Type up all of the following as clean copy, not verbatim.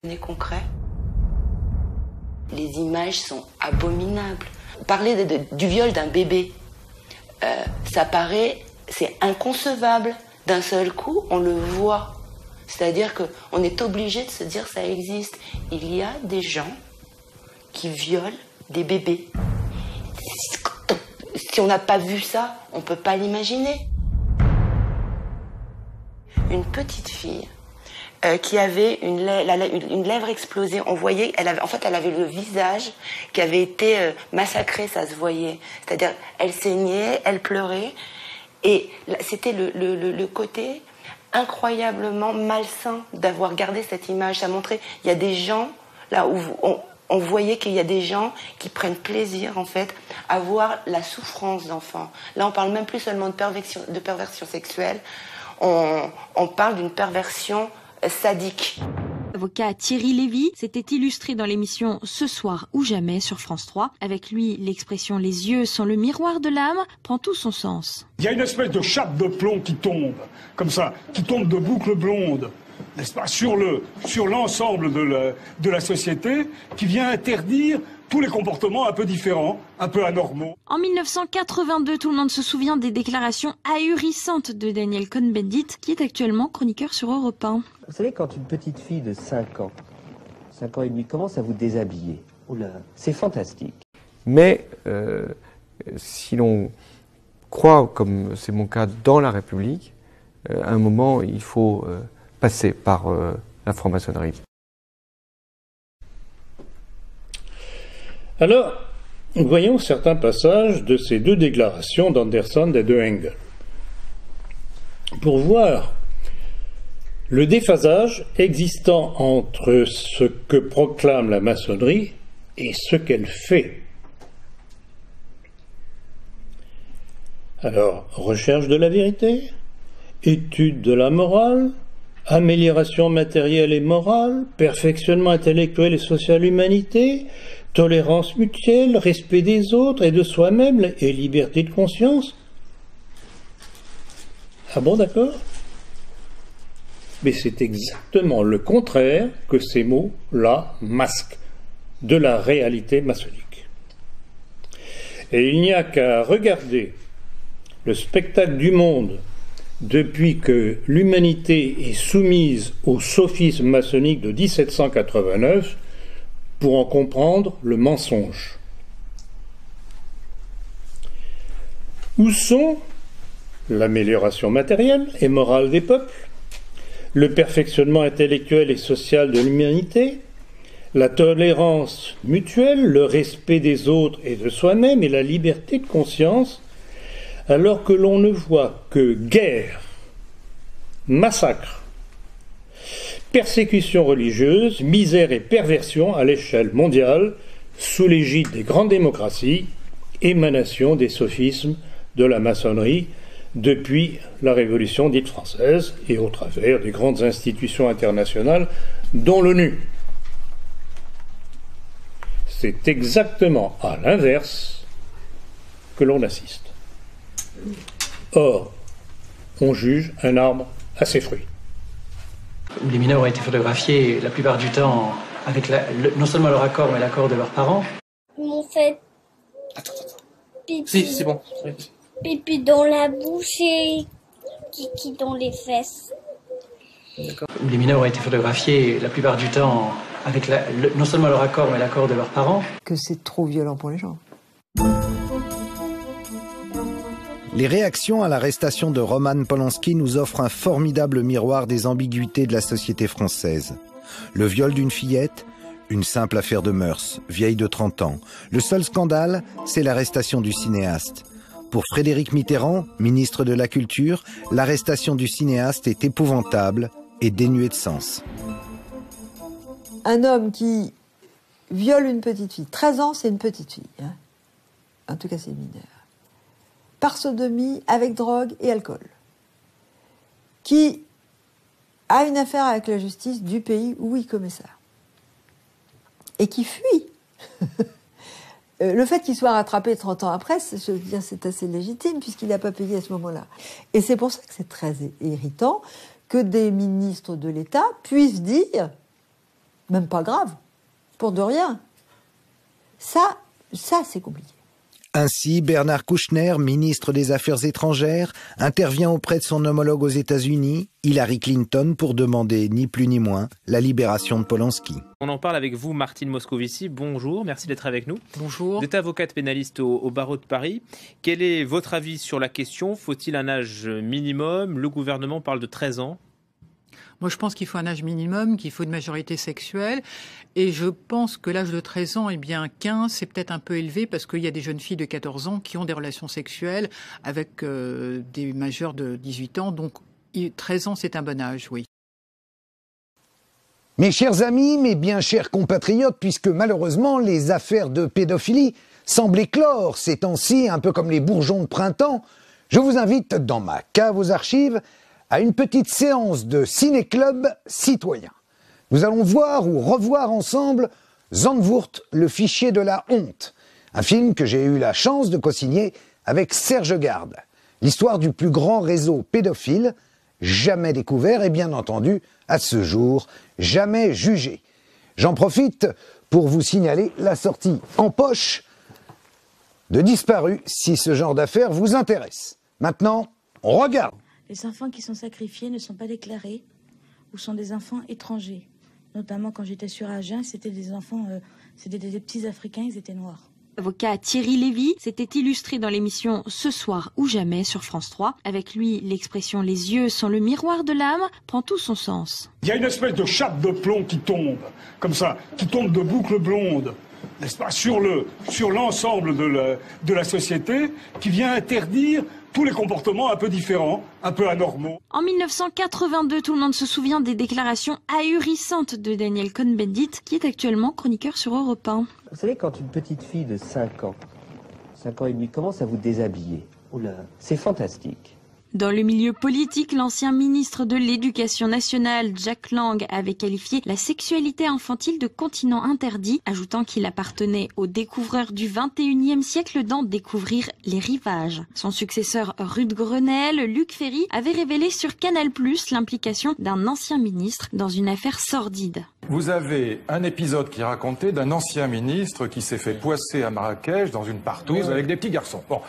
On est concret. Les images sont abominables. Parler du viol d'un bébé, ça paraît, c'est inconcevable. D'un seul coup, on le voit. C'est-à-dire qu'on est obligé de se dire ça existe. Il y a des gens qui violent des bébés. Si on n'a pas vu ça, on ne peut pas l'imaginer. Une petite fille qui avait une lèvre explosée. On voyait, elle avait le visage qui avait été massacré, ça se voyait. C'est-à-dire, elle saignait, elle pleurait. Et c'était le côté incroyablement malsain d'avoir gardé cette image. Ça montrait, il y a des gens, là où on voyait qu'il y a des gens qui prennent plaisir, en fait, à voir la souffrance d'enfants. Là, on parle même plus seulement de perversion sexuelle. On parle d'une perversion sadique. L'avocat Thierry Lévy s'était illustré dans l'émission Ce soir ou jamais sur France 3. Avec lui, l'expression « les yeux sont le miroir de l'âme » prend tout son sens. Il y a une espèce de chape de plomb qui tombe, comme ça, qui tombe de boucles blondes, n'est-ce pas, sur l'ensemble de la société, qui vient interdire tous les comportements un peu différents, un peu anormaux. En 1982, tout le monde se souvient des déclarations ahurissantes de Daniel Cohn-Bendit, qui est actuellement chroniqueur sur Europe 1. Vous savez, quand une petite fille de 5 ans et demi, commence à vous déshabiller, c'est fantastique. Mais si l'on croit, comme c'est mon cas, dans la République, à un moment, il faut passer par la franc-maçonnerie. Alors, voyons certains passages de ces deux déclarations d'Anderson et de Engel. Pour voir le déphasage existant entre ce que proclame la maçonnerie et ce qu'elle fait. Alors, recherche de la vérité, étude de la morale, amélioration matérielle et morale, perfectionnement intellectuel et social, humanité, tolérance mutuelle, respect des autres et de soi-même et liberté de conscience. Ah bon, d'accord? Mais c'est exactement le contraire que ces mots-là masquent de la réalité maçonnique. Et il n'y a qu'à regarder le spectacle du monde depuis que l'humanité est soumise au sophisme maçonnique de 1789 pour en comprendre le mensonge. Où sont l'amélioration matérielle et morale des peuples, le perfectionnement intellectuel et social de l'humanité, la tolérance mutuelle, le respect des autres et de soi-même et la liberté de conscience, alors que l'on ne voit que guerre, massacre, persécution religieuse, misère et perversion à l'échelle mondiale, sous l'égide des grandes démocraties, émanation des sophismes de la maçonnerie depuis la Révolution dite française et au travers des grandes institutions internationales, dont l'ONU. C'est exactement à l'inverse que l'on assiste. Or, on juge un arbre à ses fruits. Les mineurs ont été photographiés la plupart du temps avec non seulement leur accord, mais l'accord de leurs parents. Ils m'ont fait pipi. Si, c'est bon. Pipi dans la bouche et kiki dans les fesses. D'accord. Les mineurs ont été photographiés la plupart du temps avec non seulement leur accord, mais l'accord de leurs parents. Que c'est trop violent pour les gens. Les réactions à l'arrestation de Roman Polanski nous offrent un formidable miroir des ambiguïtés de la société française. Le viol d'une fillette, une simple affaire de mœurs, vieille de 30 ans. Le seul scandale, c'est l'arrestation du cinéaste. Pour Frédéric Mitterrand, ministre de la Culture, l'arrestation du cinéaste est épouvantable et dénuée de sens. Un homme qui viole une petite fille, 13 ans c'est une petite fille, hein. En tout cas c'est mineur, par sodomie avec drogue et alcool, qui a une affaire avec la justice du pays où il commet ça, et qui fuit. Le fait qu'il soit rattrapé 30 ans après, je veux dire, c'est assez légitime puisqu'il n'a pas payé à ce moment-là. Et c'est pour ça que c'est très irritant que des ministres de l'État puissent dire même pas grave, pour de rien. Ça c'est compliqué. Ainsi, Bernard Kouchner, ministre des Affaires étrangères, intervient auprès de son homologue aux États-Unis, Hillary Clinton, pour demander ni plus ni moins la libération de Polanski. On en parle avec vous, Martine Moscovici. Bonjour, merci d'être avec nous. Bonjour. Vous êtes avocate pénaliste au barreau de Paris. Quel est votre avis sur la question? Faut-il un âge minimum? Le gouvernement parle de 13 ans. Moi, je pense qu'il faut un âge minimum, qu'il faut une majorité sexuelle. Et je pense que l'âge de 13 ans, 15, c'est peut-être un peu élevé parce qu'il y a des jeunes filles de 14 ans qui ont des relations sexuelles avec des majeurs de 18 ans. Donc, 13 ans, c'est un bon âge, oui. Mes chers amis, mes bien chers compatriotes, puisque malheureusement, les affaires de pédophilie semblent éclore ces temps-ci, un peu comme les bourgeons de printemps, je vous invite dans ma cave aux archives à une petite séance de ciné-club citoyen. Nous allons voir ou revoir ensemble Zandvoort, le fichier de la honte, un film que j'ai eu la chance de co-signer avec Serge Garde. L'histoire du plus grand réseau pédophile, jamais découvert et bien entendu, à ce jour, jamais jugé. J'en profite pour vous signaler la sortie en poche de Disparu, si ce genre d'affaires vous intéresse. Maintenant, on regarde. Les enfants qui sont sacrifiés ne sont pas déclarés ou sont des enfants étrangers. Notamment quand j'étais sur Agen, c'était des enfants, c'était des petits Africains, ils étaient noirs. L'avocat Thierry Lévy s'était illustré dans l'émission Ce soir ou jamais sur France 3. Avec lui, l'expression « les yeux sont le miroir de l'âme » prend tout son sens. Il y a une espèce de chape de plomb qui tombe, comme ça, qui tombe de boucles blondes, n'est-ce pas, sur l'ensemble de la société, qui vient interdire tous les comportements un peu différents, un peu anormaux. En 1982, tout le monde se souvient des déclarations ahurissantes de Daniel Cohn-Bendit, qui est actuellement chroniqueur sur Europe 1. Vous savez, quand une petite fille de 5 ans et demi, commence à vous déshabiller, oula, c'est fantastique. Dans le milieu politique, l'ancien ministre de l'Éducation nationale, Jack Lang, avait qualifié la sexualité infantile de continent interdit, ajoutant qu'il appartenait aux découvreurs du XXIe siècle d'en découvrir les rivages. Son successeur Ruth Grenelle, Luc Ferry, avait révélé sur Canal+ l'implication d'un ancien ministre dans une affaire sordide. Vous avez un épisode qui racontait d'un ancien ministre qui s'est fait poisser à Marrakech dans une partouze avec des petits garçons. Bon.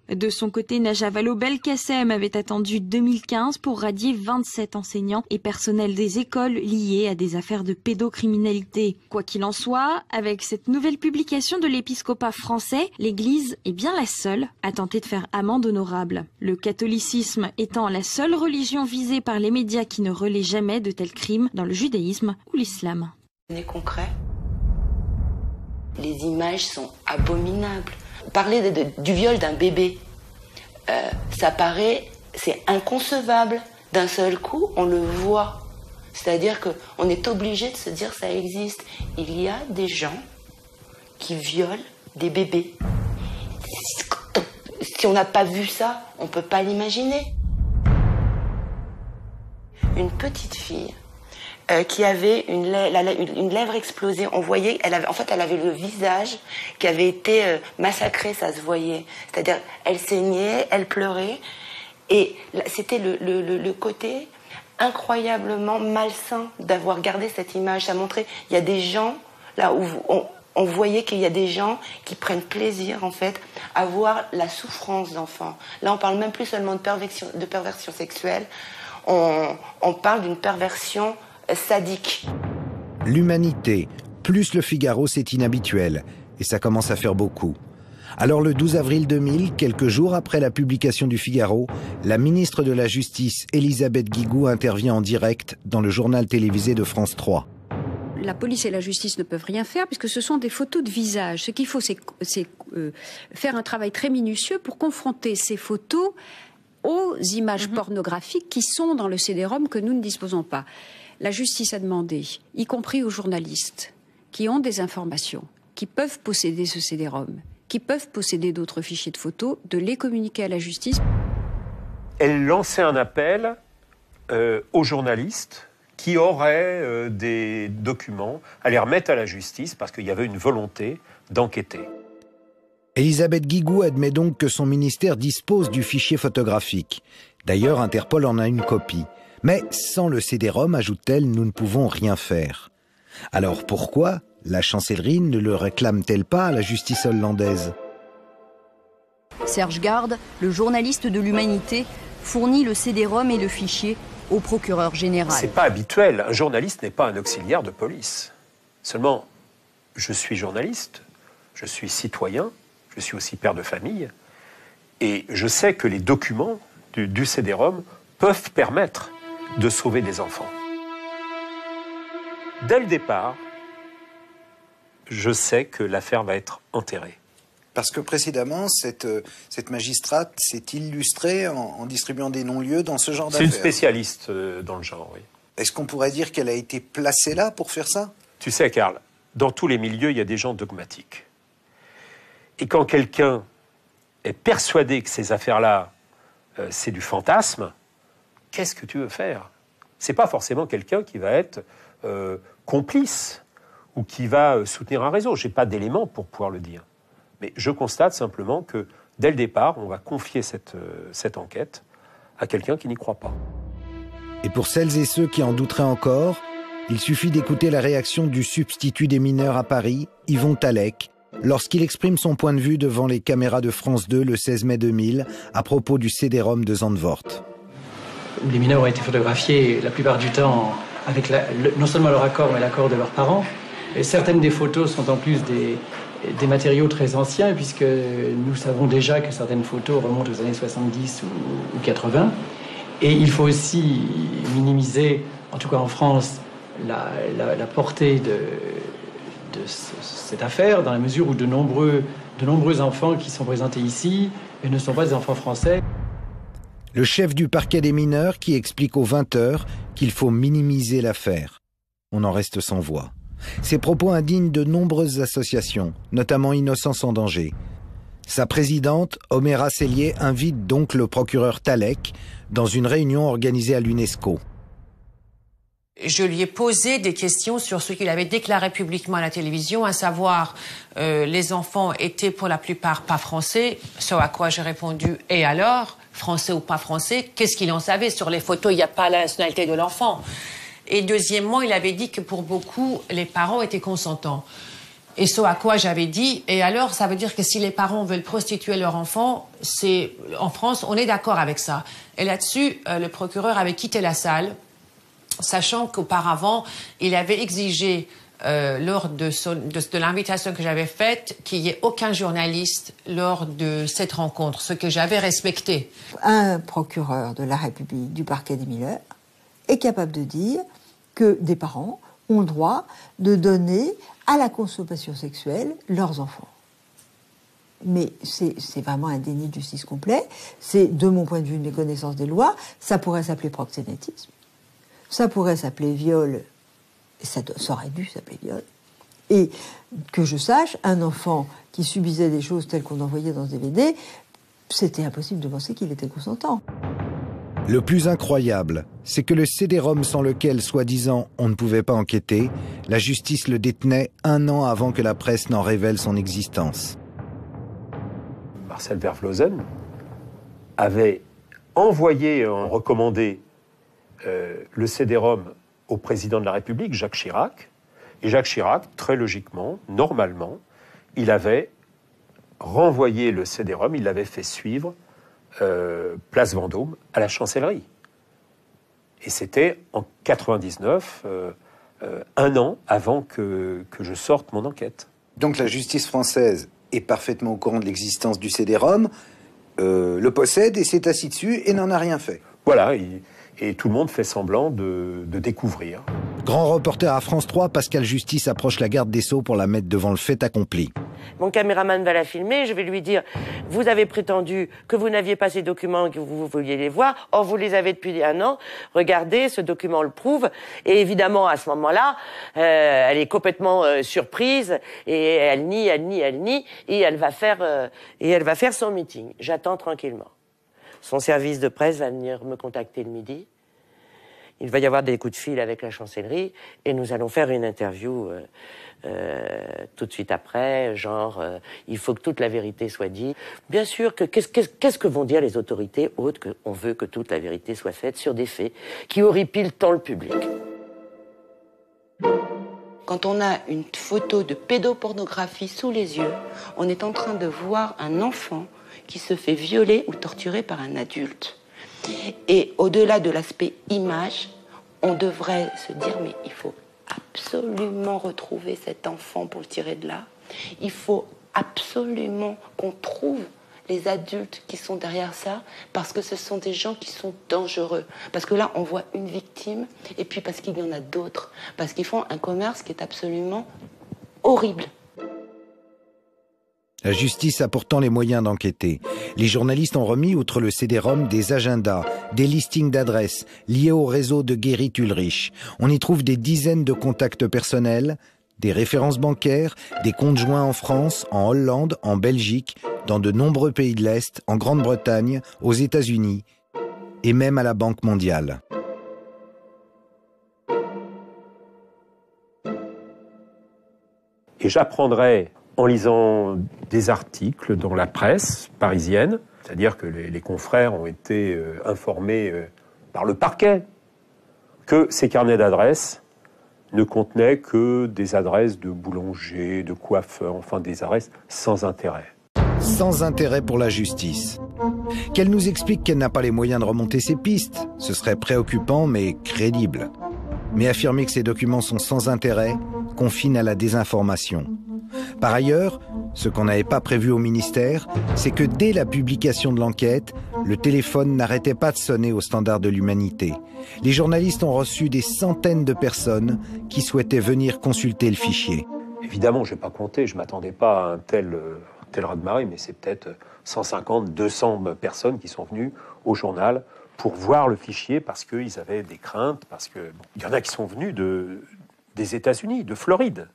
De son côté, Najat Vallaud-Belkacem avait attendu 2015 pour radier 27 enseignants et personnels des écoles liés à des affaires de pédocriminalité. Quoi qu'il en soit, avec cette nouvelle publication de l'épiscopat français, l'Église est bien la seule à tenter de faire amende honorable. Le catholicisme étant la seule religion visée par les médias qui ne relaient jamais de tels crimes dans le judaïsme ou l'islam. On est concret. Les images sont abominables. Parler du viol d'un bébé, ça paraît, c'est inconcevable. D'un seul coup, on le voit. C'est-à-dire qu'on est obligé de se dire ça existe. Il y a des gens qui violent des bébés. Si on n'a pas vu ça, on ne peut pas l'imaginer. Une petite fille qui avait une lèvre explosée. On voyait, elle avait le visage qui avait été massacré, ça se voyait. C'est-à-dire, elle saignait, elle pleurait. Et c'était le côté incroyablement malsain d'avoir gardé cette image. Ça montrait, il y a des gens, là où on voyait qu'il y a des gens qui prennent plaisir, en fait, à voir la souffrance d'enfants. Là, on parle même plus seulement de perversion sexuelle. On parle d'une perversion sadique. L'humanité, plus le Figaro, c'est inhabituel. Et ça commence à faire beaucoup. Alors le 12 avril 2000, quelques jours après la publication du Figaro, la ministre de la Justice, Elisabeth Guigou, intervient en direct dans le journal télévisé de France 3. La police et la justice ne peuvent rien faire puisque ce sont des photos de visage. Ce qu'il faut, c'est faire un travail très minutieux pour confronter ces photos aux images pornographiques qui sont dans le CD-ROM que nous ne disposons pas. La justice a demandé, y compris aux journalistes qui ont des informations, qui peuvent posséder ce CD-ROM, qui peuvent posséder d'autres fichiers de photos, de les communiquer à la justice. Elle lançait un appel aux journalistes qui auraient des documents à les remettre à la justice parce qu'il y avait une volonté d'enquêter. Elisabeth Guigou admet donc que son ministère dispose du fichier photographique. D'ailleurs, Interpol en a une copie. Mais sans le CD-ROM, ajoute-t-elle, nous ne pouvons rien faire. Alors pourquoi la chancellerie ne le réclame-t-elle pas à la justice hollandaise? Serge Garde, le journaliste de l'Humanité, fournit le CD-ROM et le fichier au procureur général. C'est pas habituel. Un journaliste n'est pas un auxiliaire de police. Seulement, je suis journaliste, je suis citoyen, je suis aussi père de famille, et je sais que les documents du CD-ROM peuvent permettre de sauver des enfants. Dès le départ, je sais que l'affaire va être enterrée. Parce que précédemment, cette magistrate s'est illustrée en distribuant des non-lieux dans ce genre d'affaires. C'est une spécialiste dans le genre, oui. Est-ce qu'on pourrait dire qu'elle a été placée là pour faire ça? Tu sais, Karl, dans tous les milieux, il y a des gens dogmatiques. Et quand quelqu'un est persuadé que ces affaires-là, c'est du fantasme, qu'est-ce que tu veux faire? C'est pas forcément quelqu'un qui va être complice ou qui va soutenir un réseau. J'ai pas d'éléments pour pouvoir le dire. Mais je constate simplement que, dès le départ, on va confier cette enquête à quelqu'un qui n'y croit pas. Et pour celles et ceux qui en douteraient encore, il suffit d'écouter la réaction du substitut des mineurs à Paris, Yvon Talec, lorsqu'il exprime son point de vue devant les caméras de France 2 le 16 mai 2000 à propos du CD-ROM de Zandvoort. Les mineurs ont été photographiés la plupart du temps avec non seulement leur accord, mais l'accord de leurs parents. Et certaines des photos sont en plus des matériaux très anciens, puisque nous savons déjà que certaines photos remontent aux années 70 ou 80. Et il faut aussi minimiser, en tout cas en France, la portée de cette affaire, dans la mesure où de nombreux enfants qui sont présentés ici ne sont pas des enfants français. Le chef du parquet des mineurs qui explique aux 20h qu'il faut minimiser l'affaire. On en reste sans voix. Ces propos indignent de nombreuses associations, notamment Innocence en danger. Sa présidente, Oméra Sellier, invite donc le procureur Talec dans une réunion organisée à l'UNESCO. Je lui ai posé des questions sur ce qu'il avait déclaré publiquement à la télévision, à savoir les enfants étaient pour la plupart pas français, ce à quoi j'ai répondu « et alors ?» Français ou pas français, qu'est-ce qu'il en savait? Sur les photos, il n'y a pas la nationalité de l'enfant. Et deuxièmement, il avait dit que pour beaucoup, les parents étaient consentants. Et ce à quoi j'avais dit, et alors, ça veut dire que si les parents veulent prostituer leur enfant, en France, on est d'accord avec ça. Et là-dessus, le procureur avait quitté la salle, sachant qu'auparavant, il avait exigé, lors de l'invitation que j'avais faite, qu'il n'y ait aucun journaliste lors de cette rencontre, ce que j'avais respecté. Un procureur de la République, du parquet des mineurs, est capable de dire que des parents ont le droit de donner à la consommation sexuelle leurs enfants. Mais c'est vraiment un déni de justice complet. C'est, de mon point de vue, une méconnaissance des lois. Ça pourrait s'appeler proxénétisme. Ça pourrait s'appeler viol. Et ça aurait dû s'appeler viol. Et que je sache, un enfant qui subissait des choses telles qu'on envoyait dans ce DVD, c'était impossible de penser qu'il était consentant. Le plus incroyable, c'est que le CD-ROM sans lequel, soi-disant, on ne pouvait pas enquêter, la justice le détenait 1 an avant que la presse n'en révèle son existence. Marcel Vervlozen avait envoyé en recommandé le CD-ROM au président de la République, Jacques Chirac. Et Jacques Chirac, très logiquement, normalement, il avait renvoyé le CD-ROM, il l'avait fait suivre place Vendôme à la chancellerie. Et c'était en 99, 1 an avant que je sorte mon enquête. Donc la justice française est parfaitement au courant de l'existence du CD-ROM, le possède et s'est assis dessus et n'en a rien fait. Voilà, et tout le monde fait semblant de découvrir. Grand reporter à France 3, Pascal Justice approche la garde des Sceaux pour la mettre devant le fait accompli. Mon caméraman va la filmer, je vais lui dire « Vous avez prétendu que vous n'aviez pas ces documents et que vous vouliez les voir. Or, vous les avez depuis 1 an. Regardez, ce document le prouve. » Et évidemment, à ce moment-là, elle est complètement surprise et elle nie, et elle va faire son meeting. J'attends tranquillement. Son service de presse va venir me contacter le midi. Il va y avoir des coups de fil avec la chancellerie et nous allons faire une interview tout de suite après, genre il faut que toute la vérité soit dite. Bien sûr, qu'est-ce que vont dire les autorités autres qu'on veut que toute la vérité soit faite sur des faits qui horripilent tant le public. quand on a une photo de pédopornographie sous les yeux, on est en train de voir un enfant qui se fait violer ou torturer par un adulte. Et au-delà de l'aspect image, on devrait se dire, mais il faut absolument retrouver cet enfant pour le tirer de là. Il faut absolument qu'on trouve les adultes qui sont derrière ça, parce que ce sont des gens qui sont dangereux. Parce que là, on voit une victime, et puis parce qu'il y en a d'autres. Parce qu'ils font un commerce qui est absolument horrible. La justice a pourtant les moyens d'enquêter. Les journalistes ont remis, outre le CD-ROM, des agendas, des listings d'adresses liés au réseau de Gerrit Ulrich. On y trouve des dizaines de contacts personnels, des références bancaires, des comptes joints en France, en Hollande, en Belgique, dans de nombreux pays de l'Est, en Grande-Bretagne, aux États-Unis et même à la Banque mondiale. Et j'apprendrai en lisant des articles dans la presse parisienne, c'est-à-dire que les confrères ont été informés par le parquet que ces carnets d'adresses ne contenaient que des adresses de boulangers, de coiffeurs, enfin des adresses sans intérêt. Sans intérêt pour la justice. Qu'elle nous explique qu'elle n'a pas les moyens de remonter ses pistes, ce serait préoccupant mais crédible. Mais affirmer que ces documents sont sans intérêt confine à la désinformation. Par ailleurs, ce qu'on n'avait pas prévu au ministère, c'est que dès la publication de l'enquête, le téléphone n'arrêtait pas de sonner au standard de l'humanité. Les journalistes ont reçu des centaines de personnes qui souhaitaient venir consulter le fichier. Évidemment, je n'ai pas compté, je ne m'attendais pas à un tel raz-de-marée, mais c'est peut-être 150, 200 personnes qui sont venues au journal pour voir le fichier parce qu'ils avaient des craintes, parce que il y en a qui sont venus des États-Unis, de Floride.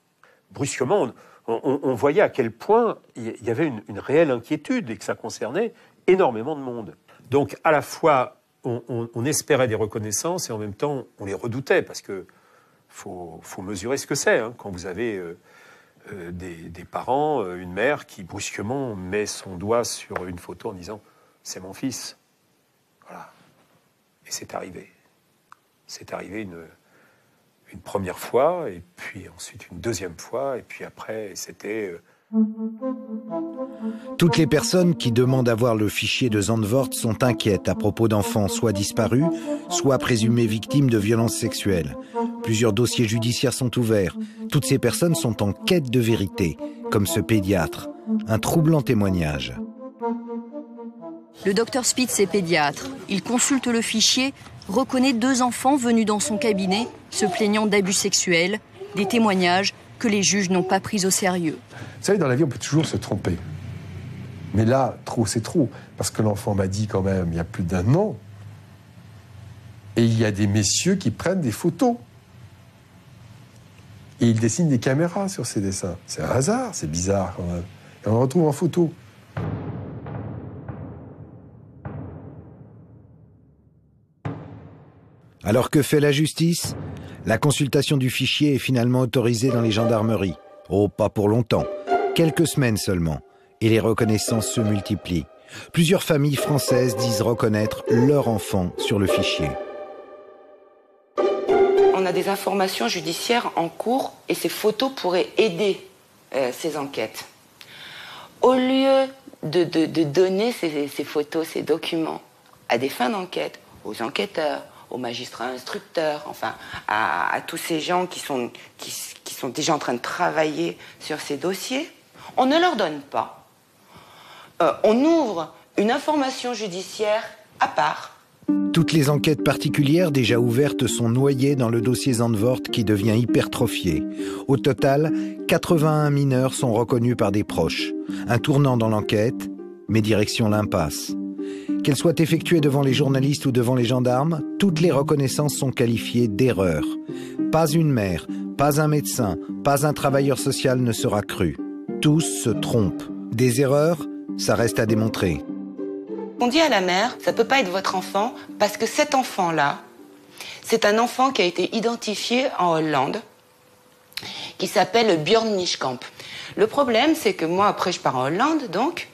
Brusquement, on voyait à quel point il y avait une réelle inquiétude et que ça concernait énormément de monde. Donc, à la fois, on espérait des reconnaissances et en même temps, on les redoutait parce que faut mesurer ce que c'est quand vous avez des parents, une mère qui brusquement met son doigt sur une photo en disant « c'est mon fils ». Voilà. Et c'est arrivé. C'est arrivé une première fois, et puis ensuite une deuxième fois, et puis après, c'était... Toutes les personnes qui demandent à voir le fichier de Zandvoort sont inquiètes à propos d'enfants soit disparus, soit présumés victimes de violences sexuelles. Plusieurs dossiers judiciaires sont ouverts. Toutes ces personnes sont en quête de vérité, comme ce pédiatre. Un troublant témoignage. Le docteur Spitz est pédiatre. Il consulte le fichier, reconnaît 2 enfants venus dans son cabinet, se plaignant d'abus sexuels, des témoignages que les juges n'ont pas pris au sérieux. Vous savez, dans la vie, on peut toujours se tromper. Mais là, trop, c'est trop. Parce que l'enfant m'a dit quand même, il y a plus d'1 an. Et il y a des messieurs qui prennent des photos. Et ils dessinent des caméras sur ces dessins. C'est un hasard, c'est bizarre quand même. Et on le retrouve en photo. Alors que fait la justice ? La consultation du fichier est finalement autorisée dans les gendarmeries. Oh, pas pour longtemps. Quelques semaines seulement. Et les reconnaissances se multiplient. Plusieurs familles françaises disent reconnaître leur enfant sur le fichier. On a des informations judiciaires en cours et ces photos pourraient aider ces enquêtes. Au lieu de donner ces photos, ces documents à des fins d'enquête, aux enquêteurs, aux magistrats instructeurs, enfin à tous ces gens qui sont déjà en train de travailler sur ces dossiers, on ne leur donne pas. On ouvre une information judiciaire à part. Toutes les enquêtes particulières déjà ouvertes sont noyées dans le dossier Zandvoort qui devient hypertrophié. Au total, 81 mineurs sont reconnus par des proches. Un tournant dans l'enquête, mais direction l'impasse. Qu'elles soient effectuées devant les journalistes ou devant les gendarmes, toutes les reconnaissances sont qualifiées d'erreurs. Pas une mère, pas un médecin, pas un travailleur social ne sera cru. Tous se trompent. Des erreurs, ça reste à démontrer. On dit à la mère, ça peut pas être votre enfant, parce que cet enfant-là, c'est un enfant qui a été identifié en Hollande, qui s'appelle Björn Nischkamp. Le problème, c'est que moi, après, je pars en Hollande, donc,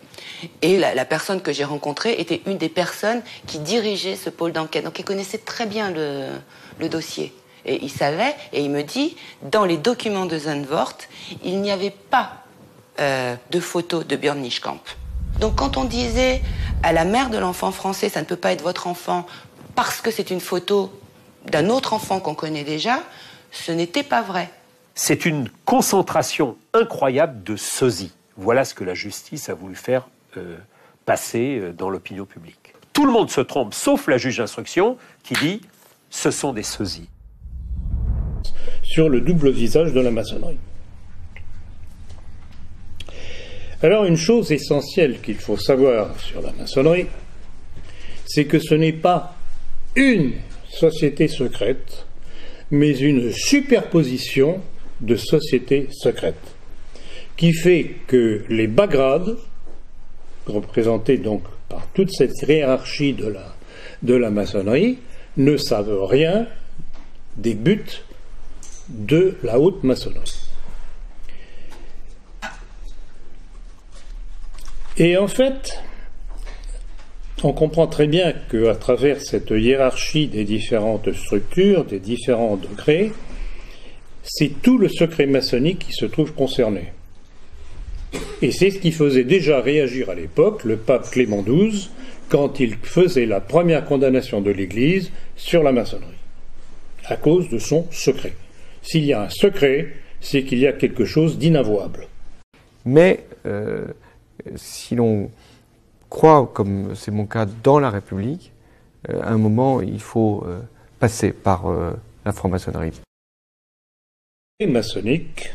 et la personne que j'ai rencontrée était une des personnes qui dirigeait ce pôle d'enquête. Donc, elle connaissait très bien le dossier. Et il savait, et il me dit, dans les documents de Zandvoort, il n'y avait pas de photo de Björn Nischkamp. Donc quand on disait à la mère de l'enfant français, ça ne peut pas être votre enfant parce que c'est une photo d'un autre enfant qu'on connaît déjà, ce n'était pas vrai. C'est une concentration incroyable de sosie. Voilà ce que la justice a voulu faire passer dans l'opinion publique. Tout le monde se trompe, sauf la juge d'instruction qui dit « ce sont des sosies ». Sur le double visage de la maçonnerie. Alors une chose essentielle qu'il faut savoir sur la maçonnerie, c'est que ce n'est pas une société secrète, mais une superposition de sociétés secrètes, qui fait que les bas grades, représentés donc par toute cette hiérarchie de la maçonnerie, ne savent rien des buts de la haute maçonnerie. Et en fait, on comprend très bien qu'à travers cette hiérarchie des différentes structures, des différents degrés, c'est tout le secret maçonnique qui se trouve concerné. Et c'est ce qui faisait déjà réagir à l'époque le pape Clément XII quand il faisait la première condamnation de l'Église sur la maçonnerie, à cause de son secret. S'il y a un secret, c'est qu'il y a quelque chose d'inavouable. Mais si l'on croit, comme c'est mon cas, dans la République, à un moment, il faut passer par la franc-maçonnerie. Maçonnique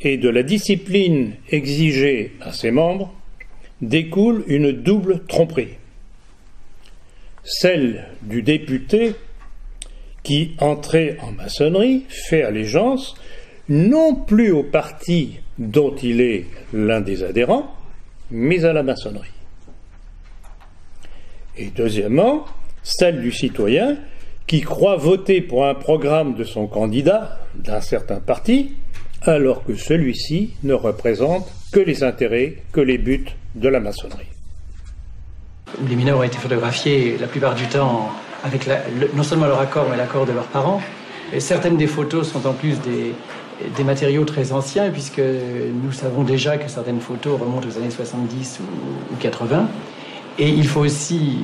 et de la discipline exigée à ses membres découle une double tromperie. Celle du député qui, entré en maçonnerie, fait allégeance non plus au parti dont il est l'un des adhérents, mais à la maçonnerie. Et deuxièmement, celle du citoyen qui croit voter pour un programme de son candidat, d'un certain parti, alors que celui-ci ne représente que les intérêts, que les buts de la maçonnerie. Les mineurs ont été photographiés la plupart du temps avec non seulement leur accord, mais l'accord de leurs parents. Et certaines des photos sont en plus des matériaux très anciens, puisque nous savons déjà que certaines photos remontent aux années 70 ou 80. Et il faut aussi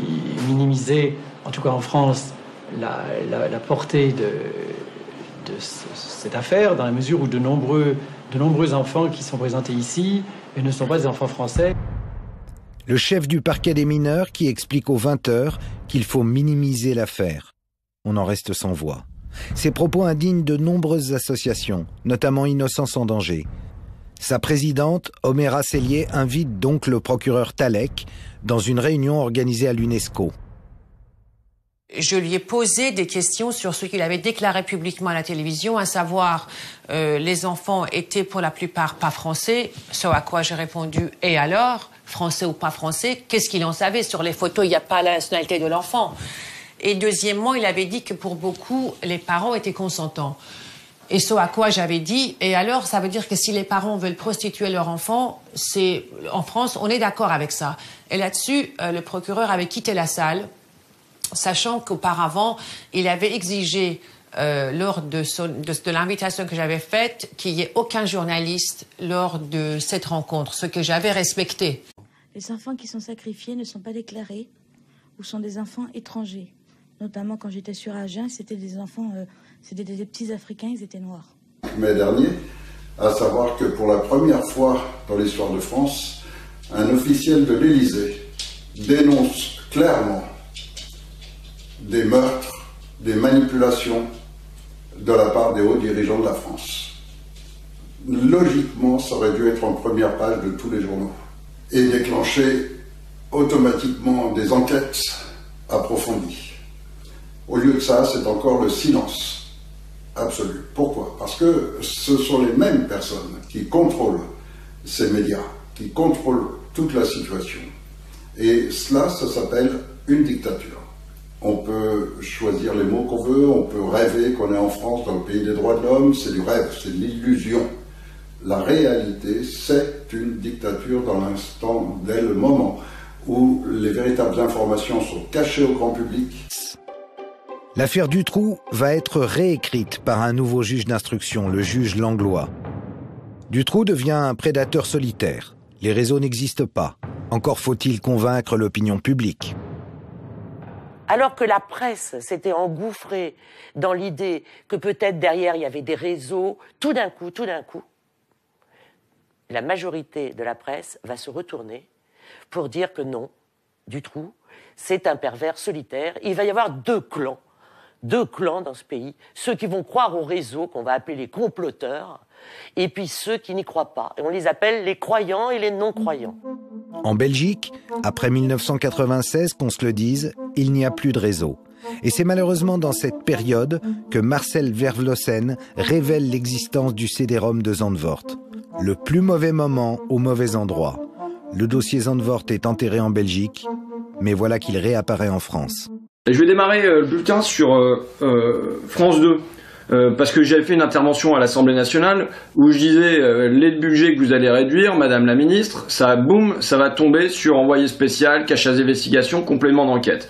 minimiser, en tout cas en France, la portée de cette affaire, dans la mesure où de nombreux enfants qui sont présentés ici ne sont pas des enfants français. Le chef du parquet des mineurs qui explique aux 20h qu'il faut minimiser l'affaire. On en reste sans voix. Ces propos indignent de nombreuses associations, notamment Innocence en danger. Sa présidente, Oméra Sellier, invite donc le procureur Talek dans une réunion organisée à l'UNESCO. Je lui ai posé des questions sur ce qu'il avait déclaré publiquement à la télévision, à savoir les enfants étaient pour la plupart pas français, ce à quoi j'ai répondu « et alors ?» Français ou pas français, qu'est-ce qu'il en savait? Sur les photos, il n'y a pas la nationalité de l'enfant. Et deuxièmement, il avait dit que pour beaucoup, les parents étaient consentants. Et ce à quoi j'avais dit, et alors, ça veut dire que si les parents veulent prostituer leur enfant, en France, on est d'accord avec ça. Et là-dessus, le procureur avait quitté la salle, sachant qu'auparavant, il avait exigé, lors de l'invitation que j'avais faite, qu'il n'y ait aucun journaliste lors de cette rencontre, ce que j'avais respecté. Les enfants qui sont sacrifiés ne sont pas déclarés ou sont des enfants étrangers. Notamment quand j'étais sur Agen, c'était des enfants, c'était des petits Africains, ils étaient noirs. Mai dernier, à savoir que pour la première fois dans l'histoire de France, un officiel de l'Élysée dénonce clairement des meurtres, des manipulations de la part des hauts dirigeants de la France. Logiquement, ça aurait dû être en première page de tous les journaux et déclencher automatiquement des enquêtes approfondies. Au lieu de ça, c'est encore le silence absolu. Pourquoi? Parce que ce sont les mêmes personnes qui contrôlent ces médias, qui contrôlent toute la situation. Et cela, ça s'appelle une dictature. On peut choisir les mots qu'on veut, on peut rêver qu'on est en France, dans le pays des droits de l'homme, c'est du rêve, c'est de l'illusion. La réalité, c'est une dictature dans l'instant, dès le moment où les véritables informations sont cachées au grand public. L'affaire Dutroux va être réécrite par un nouveau juge d'instruction, le juge Langlois. Dutroux devient un prédateur solitaire. Les réseaux n'existent pas. Encore faut-il convaincre l'opinion publique. Alors que la presse s'était engouffrée dans l'idée que peut-être derrière il y avait des réseaux, tout d'un coup, la majorité de la presse va se retourner pour dire que non, Dutroux, c'est un pervers solitaire. Il va y avoir deux clans dans ce pays. Ceux qui vont croire aux réseaux, qu'on va appeler les comploteurs, et puis ceux qui n'y croient pas. Et on les appelle les croyants et les non-croyants. En Belgique, après 1996, qu'on se le dise, il n'y a plus de réseau. Et c'est malheureusement dans cette période que Marcel Vervlossen révèle l'existence du CD-ROM de Zandvoort. Le plus mauvais moment au mauvais endroit. Le dossier Zandvoort est enterré en Belgique, mais voilà qu'il réapparaît en France. Je vais démarrer le bulletin sur France 2. Parce que j'avais fait une intervention à l'Assemblée nationale où je disais les budgets que vous allez réduire, Madame la Ministre, ça va tomber sur envoyé spécial, cachage d'investigation, complément d'enquête.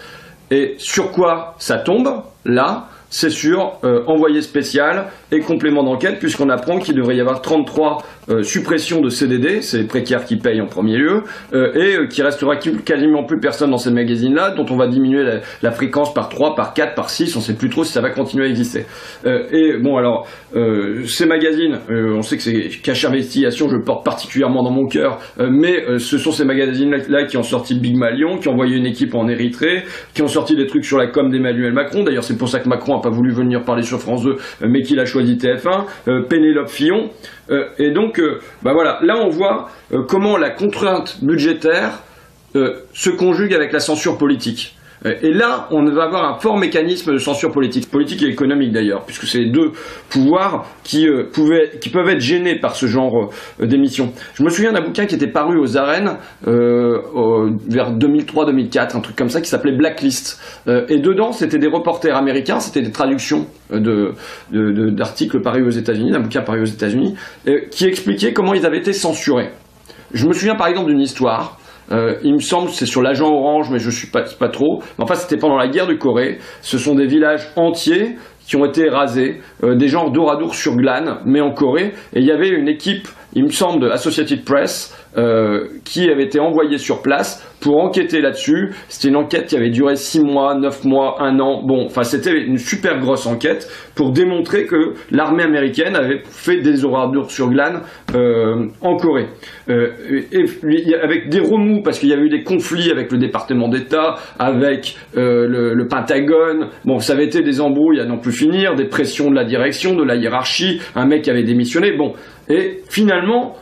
Et sur quoi ça tombe, là? C'est sur envoyé spécial et complément d'enquête, puisqu'on apprend qu'il devrait y avoir 33 suppressions de CDD, c'est les précaires qui payent en premier lieu, et qu'il restera quasiment plus personne dans ces magazines-là, dont on va diminuer la fréquence par 3, par 4, par 6, on ne sait plus trop si ça va continuer à exister. Et bon, alors, ces magazines, on sait que c'est cache investigation, je le porte particulièrement dans mon cœur, mais ce sont ces magazines-là qui ont sorti Big Malion, qui ont envoyé une équipe en Érythrée, qui ont sorti des trucs sur la com d'Emmanuel Macron. D'ailleurs, c'est pour ça que Macron n'a pas voulu venir parler sur France 2, mais qu'il a choisi TF1, Pénélope Fillon. Et donc, voilà, là on voit comment la contrainte budgétaire se conjugue avec la censure politique. Et là, on va avoir un fort mécanisme de censure politique et économique d'ailleurs, puisque c'est les deux pouvoirs qui peuvent être gênés par ce genre d'émission. Je me souviens d'un bouquin qui était paru aux arènes vers 2003-2004, un truc comme ça, qui s'appelait Blacklist. Et dedans, c'était des reporters américains, c'était des traductions d'articles parus aux États-Unis, d'un bouquin paru aux États-Unis, qui expliquaient comment ils avaient été censurés. Je me souviens par exemple d'une histoire. Il me semble c'est sur l'agent Orange, mais je suis pas trop. Mais enfin, c'était pendant la guerre de Corée. Ce sont des villages entiers qui ont été rasés, des gens d'Oradour-sur-Glane, mais en Corée. Et il y avait une équipe, il me semble, de Associated Press, qui avait été envoyée sur place pour enquêter là-dessus. C'était une enquête qui avait duré 6 mois, 9 mois, 1 an. Bon, enfin, c'était une super grosse enquête pour démontrer que l'armée américaine avait fait des Oradour-sur-Glane en Corée. Et avec des remous, parce qu'il y avait eu des conflits avec le département d'État, avec le Pentagone. Bon, ça avait été des embrouilles à n'en plus finir, des pressions de la direction, de la hiérarchie, un mec qui avait démissionné. Bon, et finalement,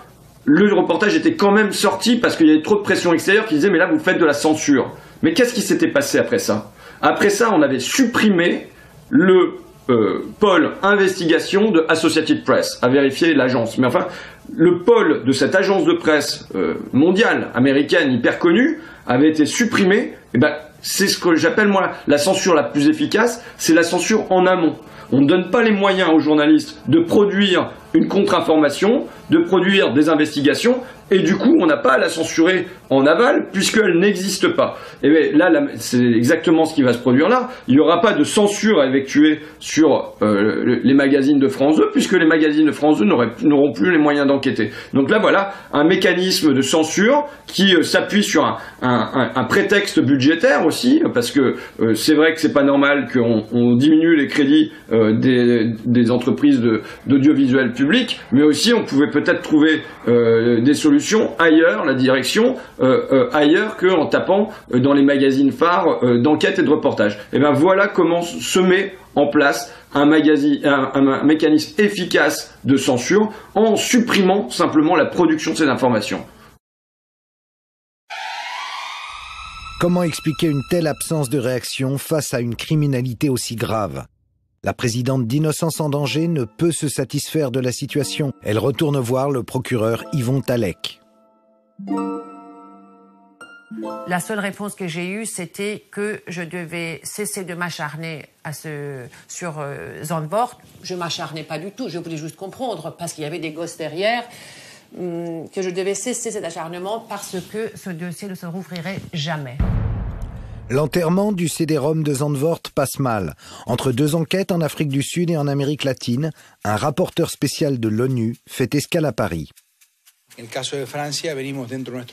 le reportage était quand même sorti parce qu'il y avait trop de pression extérieure qui disait mais là vous faites de la censure. Mais qu'est-ce qui s'était passé après ça? Après ça, on avait supprimé le pôle investigation de Associated Press, à vérifier l'agence. Mais enfin, le pôle de cette agence de presse mondiale, américaine, hyper connue, avait été supprimé. Et ben, c'est ce que j'appelle moi la censure la plus efficace, c'est la censure en amont. On ne donne pas les moyens aux journalistes de produire une contre-information, de produire des investigations, et du coup, on n'a pas à la censurer en aval, puisqu'elle n'existe pas. Et bien, là, c'est exactement ce qui va se produire là. Il n'y aura pas de censure à effectuer sur les magazines de France 2, puisque les magazines de France 2 n'auront plus les moyens d'enquêter. Donc là, voilà un mécanisme de censure qui s'appuie sur un prétexte budgétaire aussi, parce que c'est vrai que c'est pas normal qu'on diminue les crédits des entreprises d'audiovisuel public, mais aussi on pouvait peut-être trouver des solutions ailleurs, la direction ailleurs qu'en tapant dans les magazines phares d'enquête et de reportage. Et bien voilà comment se met en place un mécanisme efficace de censure en supprimant simplement la production de ces informations. Comment expliquer une telle absence de réaction face à une criminalité aussi grave? La présidente d'Innocence en danger ne peut se satisfaire de la situation. Elle retourne voir le procureur Yvon Talec. La seule réponse que j'ai eue, c'était que je devais cesser de m'acharner sur Zandvoort. Je ne m'acharnais pas du tout, je voulais juste comprendre, parce qu'il y avait des gosses derrière, que je devais cesser cet acharnement parce que ce dossier ne se rouvrirait jamais. L'enterrement du CD-ROM de Zandvoort passe mal. Entre deux enquêtes en Afrique du Sud et en Amérique latine, un rapporteur spécial de l'ONU fait escale à Paris.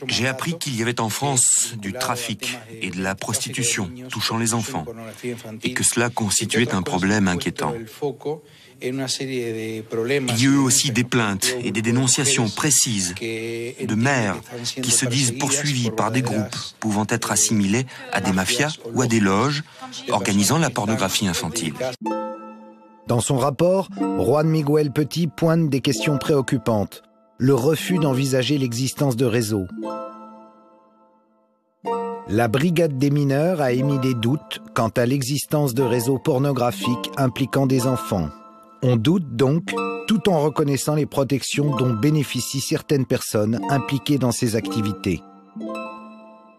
J'ai appris qu'il y avait en France du trafic et de la prostitution touchant les enfants et que cela constituait un problème inquiétant. Il y a eu aussi des plaintes et des dénonciations précises de mères qui se disent poursuivies par des groupes pouvant être assimilés à des mafias ou à des loges organisant la pornographie infantile. Dans son rapport, Juan Miguel Petit pointe des questions préoccupantes. Le refus d'envisager l'existence de réseaux. La brigade des mineurs a émis des doutes quant à l'existence de réseaux pornographiques impliquant des enfants. On doute donc, tout en reconnaissant les protections dont bénéficient certaines personnes impliquées dans ces activités.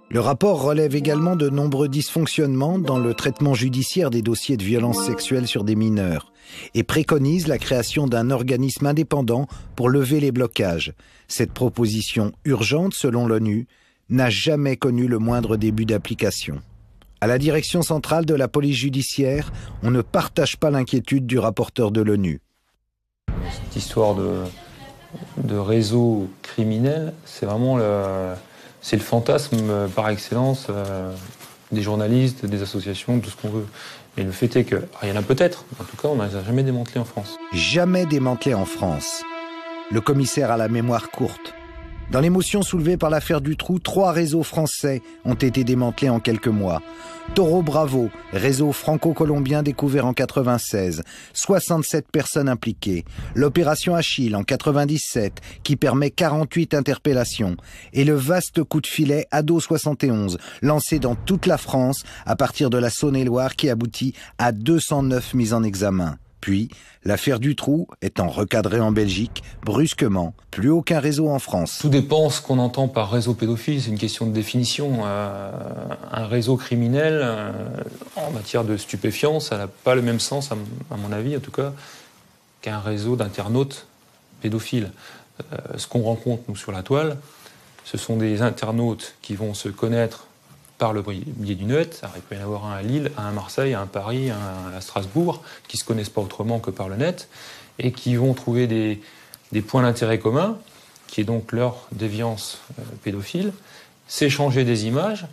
Le rapport relève également de nombreux dysfonctionnements dans le traitement judiciaire des dossiers de violences sexuelles sur des mineurs et préconise la création d'un organisme indépendant pour lever les blocages. Cette proposition urgente, selon l'ONU, n'a jamais connu le moindre début d'application. À la direction centrale de la police judiciaire, on ne partage pas l'inquiétude du rapporteur de l'ONU. Cette histoire de réseau criminel, c'est vraiment le fantasme par excellence des journalistes, des associations, tout ce qu'on veut. Mais le fait est qu'il y en a peut-être, en tout cas on ne les a jamais démantelés en France. Jamais démantelés en France. Le commissaire a la mémoire courte. Dans l'émotion soulevée par l'affaire Dutroux, 3 réseaux français ont été démantelés en quelques mois. Toro Bravo, réseau franco-colombien découvert en 96, 67 personnes impliquées. L'opération Achille en 97, qui permet 48 interpellations. Et le vaste coup de filet Ado 71, lancé dans toute la France à partir de la Saône-et-Loire, qui aboutit à 209 mises en examen. Puis, l'affaire Dutroux étant recadrée en Belgique, brusquement, plus aucun réseau en France. Tout dépend ce qu'on entend par réseau pédophile, c'est une question de définition. Un réseau criminel, en matière de stupéfiants, ça n'a pas le même sens, à mon avis en tout cas, qu'un réseau d'internautes pédophiles. Ce qu'on rencontre, nous, sur la toile, ce sont des internautes qui vont se connaître par le biais du net. Il peut y en avoir un à Lille, un à Marseille, un à Paris, un à Strasbourg, qui ne se connaissent pas autrement que par le net, et qui vont trouver des points d'intérêt communs, qui est donc leur déviance pédophile, s'échanger des images.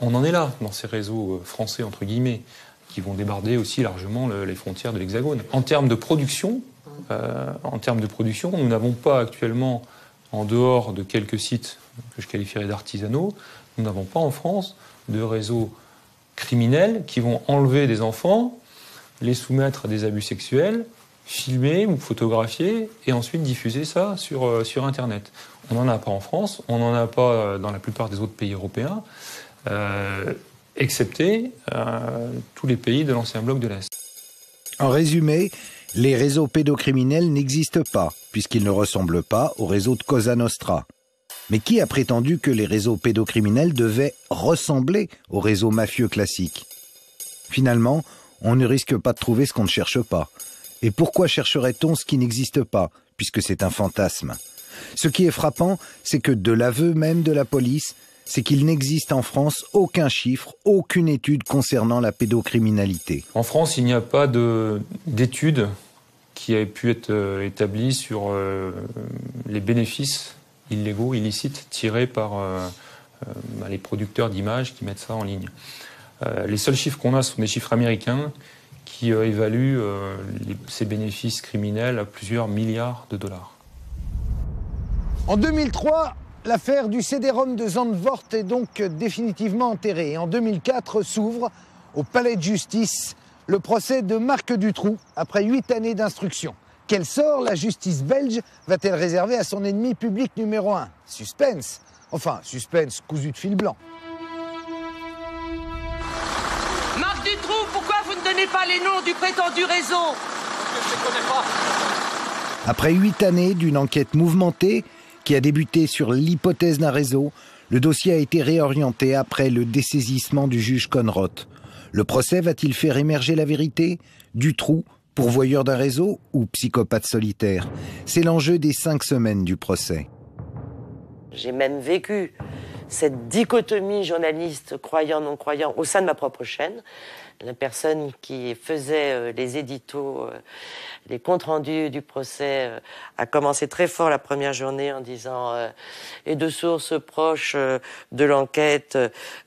On en est là, dans ces réseaux français, entre guillemets, qui vont déborder aussi largement les frontières de l'Hexagone. En termes de production, nous n'avons pas actuellement, en dehors de quelques sites que je qualifierais d'artisanaux, nous n'avons pas en France de réseaux criminels qui vont enlever des enfants, les soumettre à des abus sexuels, filmer ou photographier et ensuite diffuser ça sur Internet. On n'en a pas en France, on n'en a pas dans la plupart des autres pays européens, excepté tous les pays de l'ancien bloc de l'Est. En résumé, les réseaux pédocriminels n'existent pas, puisqu'ils ne ressemblent pas aux réseaux de Cosa Nostra. Mais qui a prétendu que les réseaux pédocriminels devaient ressembler aux réseaux mafieux classiques? Finalement, on ne risque pas de trouver ce qu'on ne cherche pas. Et pourquoi chercherait-on ce qui n'existe pas, puisque c'est un fantasme? Ce qui est frappant, c'est que de l'aveu même de la police, c'est qu'il n'existe en France aucun chiffre, aucune étude concernant la pédocriminalité. En France, il n'y a pas d'étude qui ait pu être établie sur les bénéfices illégaux, illicites, tirés par les producteurs d'images qui mettent ça en ligne. Les seuls chiffres qu'on a sont des chiffres américains qui évaluent ces bénéfices criminels à plusieurs milliards de dollars. En 2003, l'affaire du CD-ROM de Zandvoort est donc définitivement enterrée. Et en 2004 s'ouvre au palais de justice le procès de Marc Dutroux après 8 années d'instruction. Quel sort la justice belge va-t-elle réserver à son ennemi public numéro 1? Suspense. Enfin, suspense cousu de fil blanc. Marc Dutroux, pourquoi vous ne donnez pas les noms du prétendu réseau? Parce que je ne connais pas. Après 8 années d'une enquête mouvementée qui a débuté sur l'hypothèse d'un réseau, le dossier a été réorienté après le dessaisissement du juge Conrot. Le procès va-t-il faire émerger la vérité? Dutroux, pourvoyeur d'un réseau ou psychopathe solitaire? C'est l'enjeu des 5 semaines du procès. J'ai même vécu cette dichotomie journaliste croyant-non croyant au sein de ma propre chaîne. La personne qui faisait les éditos, les comptes rendus du procès, a commencé très fort la première journée en disant et de sources proches de l'enquête,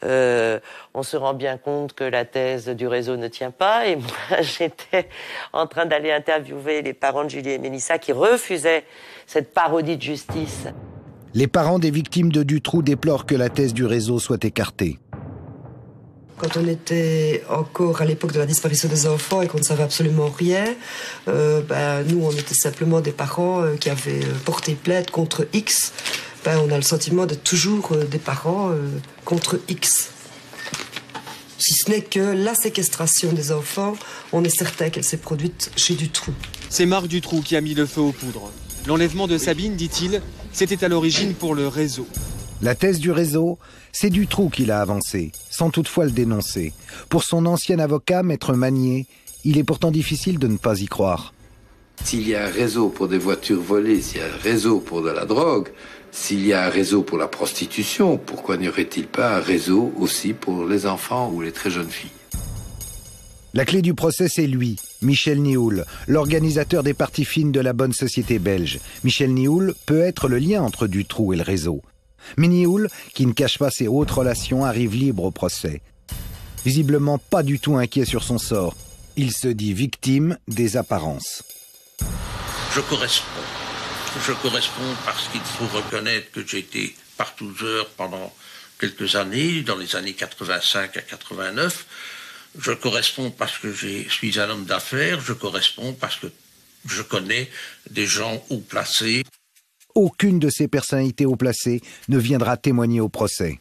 on se rend bien compte que la thèse du réseau ne tient pas. Et moi, j'étais en train d'aller interviewer les parents de Julie et Mélissa qui refusaient cette parodie de justice. Les parents des victimes de Dutroux déplorent que la thèse du réseau soit écartée. Quand on était encore à l'époque de la disparition des enfants et qu'on ne savait absolument rien, nous, on était simplement des parents qui avaient porté plainte contre X. On a le sentiment d'être toujours des parents contre X. Si ce n'est que la séquestration des enfants, on est certain qu'elle s'est produite chez Dutroux. C'est Marc Dutroux qui a mis le feu aux poudres. L'enlèvement de Sabine, dit-il, c'était à l'origine pour le réseau. La thèse du réseau, c'est Dutroux qui l'a avancée, sans toutefois le dénoncer. Pour son ancien avocat, Maître Magnier, il est pourtant difficile de ne pas y croire. S'il y a un réseau pour des voitures volées, s'il y a un réseau pour de la drogue, s'il y a un réseau pour la prostitution, pourquoi n'y aurait-il pas un réseau aussi pour les enfants ou les très jeunes filles ? La clé du procès, c'est lui, Michel Nihoul, l'organisateur des parties fines de la bonne société belge. Michel Nihoul peut être le lien entre Dutroux et le réseau. Mais Nihoul, qui ne cache pas ses hautes relations, arrive libre au procès. Visiblement pas du tout inquiet sur son sort. Il se dit victime des apparences. Je corresponds parce qu'il faut reconnaître que j'ai été partouzeur pendant quelques années, dans les années 85 à 89. Je corresponds parce que je suis un homme d'affaires, je corresponds parce que je connais des gens haut placés. Aucune de ces personnalités haut placées ne viendra témoigner au procès.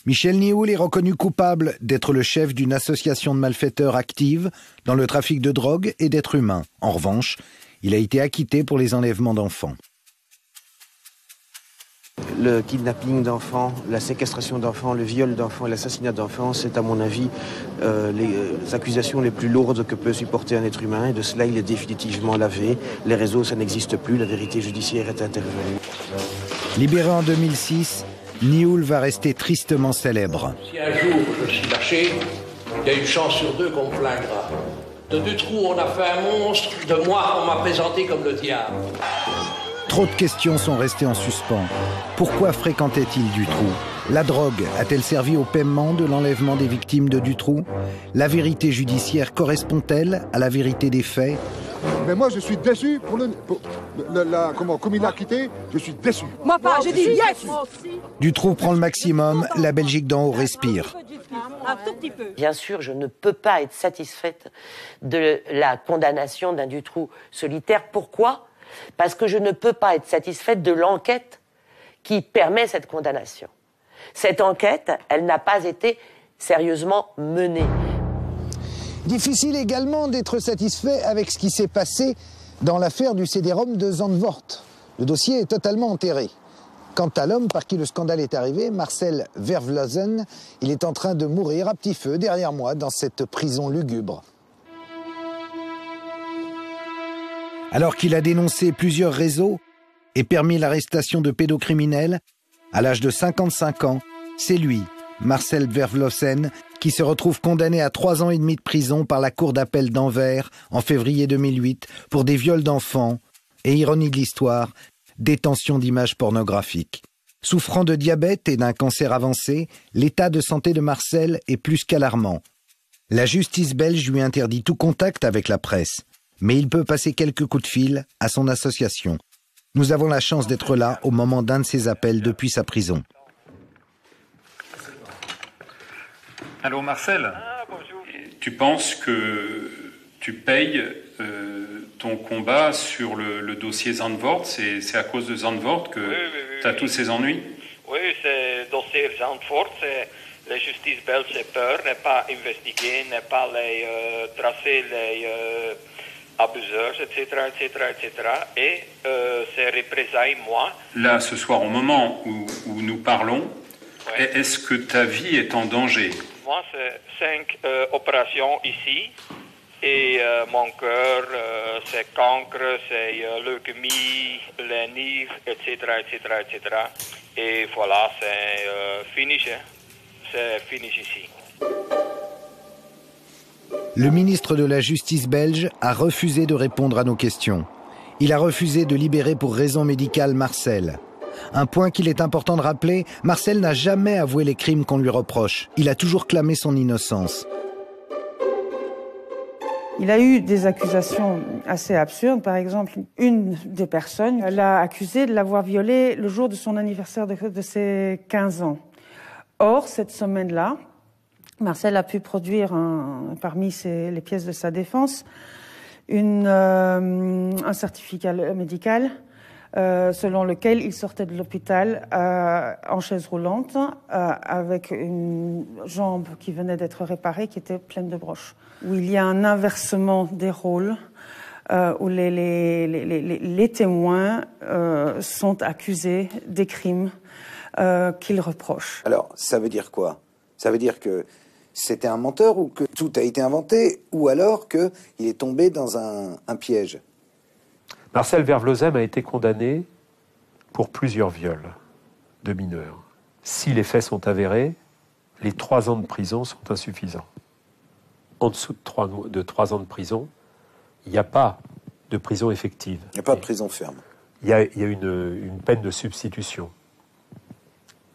Michel Nihoul est reconnu coupable d'être le chef d'une association de malfaiteurs active dans le trafic de drogue et d'êtres humains. En revanche, il a été acquitté pour les enlèvements d'enfants. Le kidnapping d'enfants, la séquestration d'enfants, le viol d'enfants et l'assassinat d'enfants, c'est à mon avis les accusations les plus lourdes que peut supporter un être humain. Et de cela, il est définitivement lavé. Les réseaux, ça n'existe plus. La vérité judiciaire est intervenue. Libéré en 2006, Nihoul va rester tristement célèbre. Si un jour je suis lâché, il y a une chance sur deux qu'on me flinguera. De Dutroux, on a fait un monstre. De moi, on m'a présenté comme le diable. Trop de questions sont restées en suspens. Pourquoi fréquentait-il Dutroux? La drogue a-t-elle servi au paiement de l'enlèvement des victimes de Dutroux? La vérité judiciaire correspond-elle à la vérité des faits? Mais moi, je suis déçu comme il a quitté, je suis déçu. Moi pas, j'ai dit yes. Dutroux prend le maximum, la Belgique d'en haut respire. Un tout petit peu. Bien sûr, je ne peux pas être satisfaite de la condamnation d'un Dutroux solitaire. Pourquoi ? Parce que je ne peux pas être satisfaite de l'enquête qui permet cette condamnation. Cette enquête, elle n'a pas été sérieusement menée. Difficile également d'être satisfait avec ce qui s'est passé dans l'affaire du CD-ROM de Zandvoort. Le dossier est totalement enterré. Quant à l'homme par qui le scandale est arrivé, Marcel Vervlozen, il est en train de mourir à petit feu derrière moi dans cette prison lugubre. Alors qu'il a dénoncé plusieurs réseaux et permis l'arrestation de pédocriminels, à l'âge de 55 ans, c'est lui, Marcel Vervlozen, qui se retrouve condamné à 3 ans et demi de prison par la Cour d'appel d'Anvers en février 2008 pour des viols d'enfants et, ironie de l'histoire, détention d'images pornographiques. Souffrant de diabète et d'un cancer avancé, l'état de santé de Marcel est plus qu'alarmant. La justice belge lui interdit tout contact avec la presse, mais il peut passer quelques coups de fil à son association. Nous avons la chance d'être là au moment d'un de ses appels depuis sa prison. Allô Marcel, bonjour. Tu penses que tu payes ton combat sur le dossier Zandvoort? C'est à cause de Zandvoort que tu as tous ces ennuis? Oui, c'est le dossier Zandvoort. La justice belge a peur, n'est pas investiguée, n'est pas tracer les abuseurs, etc. Et c'est représailles moi. Là, ce soir, au moment où nous parlons, est-ce que ta vie est en danger? Moi, c'est 5 opérations ici. Et mon cœur, c'est cancre, c'est leucémie, les nids, etc. Et voilà, c'est fini, c'est fini ici. Le ministre de la Justice belge a refusé de répondre à nos questions. Il a refusé de libérer pour raison médicale Marcel. Un point qu'il est important de rappeler, Marcel n'a jamais avoué les crimes qu'on lui reproche. Il a toujours clamé son innocence. Il a eu des accusations assez absurdes. Par exemple, une des personnes l'a accusé de l'avoir violée le jour de son anniversaire de ses 15 ans. Or, cette semaine-là, Marcel a pu produire, parmi les pièces de sa défense, un certificat médical selon lequel il sortait de l'hôpital en chaise roulante avec une jambe qui venait d'être réparée, qui était pleine de broches. Où il y a un inversement des rôles, où les témoins sont accusés des crimes qu'ils reprochent. Alors, ça veut dire quoi? Ça veut dire que c'était un menteur ou que tout a été inventé, ou alors qu'il est tombé dans un piège? Marcel Vervlozen a été condamné pour plusieurs viols de mineurs. Si les faits sont avérés, les 3 ans de prison sont insuffisants. En dessous de 3 ans de prison, il n'y a pas de prison effective. Il n'y a pas de prison ferme. Il y a une peine de substitution.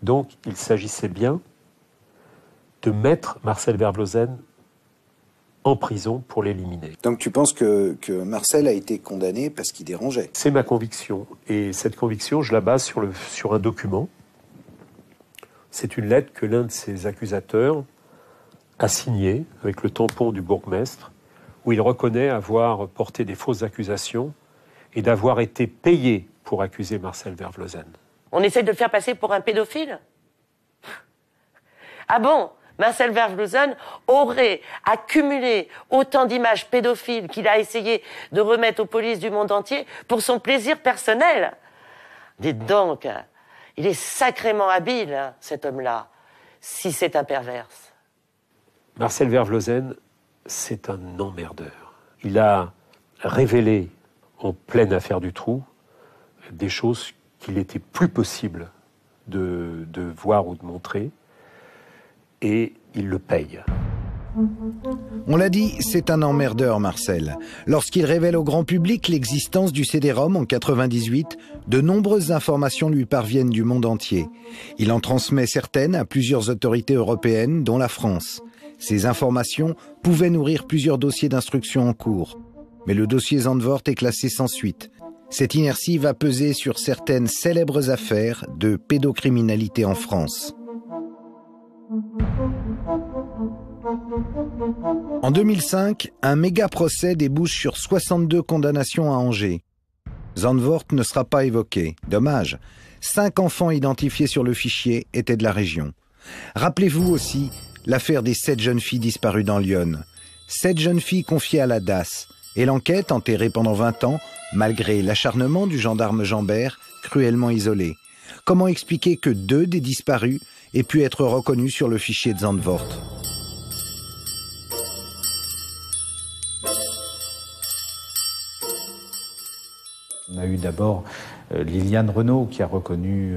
Donc, il s'agissait bien de mettre Marcel Vervlozen en prison pour l'éliminer. Donc tu penses que Marcel a été condamné parce qu'il dérangeait? C'est ma conviction. Et cette conviction, je la base sur un document. C'est une lettre que l'un de ses accusateurs a signée avec le tampon du bourgmestre, où il reconnaît avoir porté des fausses accusations et d'avoir été payé pour accuser Marcel Vervlozen. On essaie de le faire passer pour un pédophile? Ah bon? Marcel Vervlozen aurait accumulé autant d'images pédophiles qu'il a essayé de remettre aux polices du monde entier pour son plaisir personnel. Dites donc, il est sacrément habile, hein, cet homme-là, si c'est un perverse. Marcel Vervlozen, c'est un emmerdeur. Il a révélé, en pleine affaire du trou, des choses qu'il n'était plus possible de voir ou de montrer. Et il le paye. On l'a dit, c'est un emmerdeur, Marcel. Lorsqu'il révèle au grand public l'existence du CD-ROM en 98, de nombreuses informations lui parviennent du monde entier. Il en transmet certaines à plusieurs autorités européennes, dont la France. Ces informations pouvaient nourrir plusieurs dossiers d'instruction en cours. Mais le dossier Zandvoort est classé sans suite. Cette inertie va peser sur certaines célèbres affaires de pédocriminalité en France. En 2005, un méga procès débouche sur 62 condamnations à Angers. Zandvoort ne sera pas évoqué. Dommage. 5 enfants identifiés sur le fichier étaient de la région. Rappelez-vous aussi l'affaire des 7 jeunes filles disparues dans l'Yonne. 7 jeunes filles confiées à la DAS. Et l'enquête, enterrée pendant 20 ans, malgré l'acharnement du gendarme Jambert, cruellement isolée. Comment expliquer que 2 des disparus aient pu être reconnus sur le fichier de Zandvoort? On a eu d'abord Liliane Renaud qui a reconnu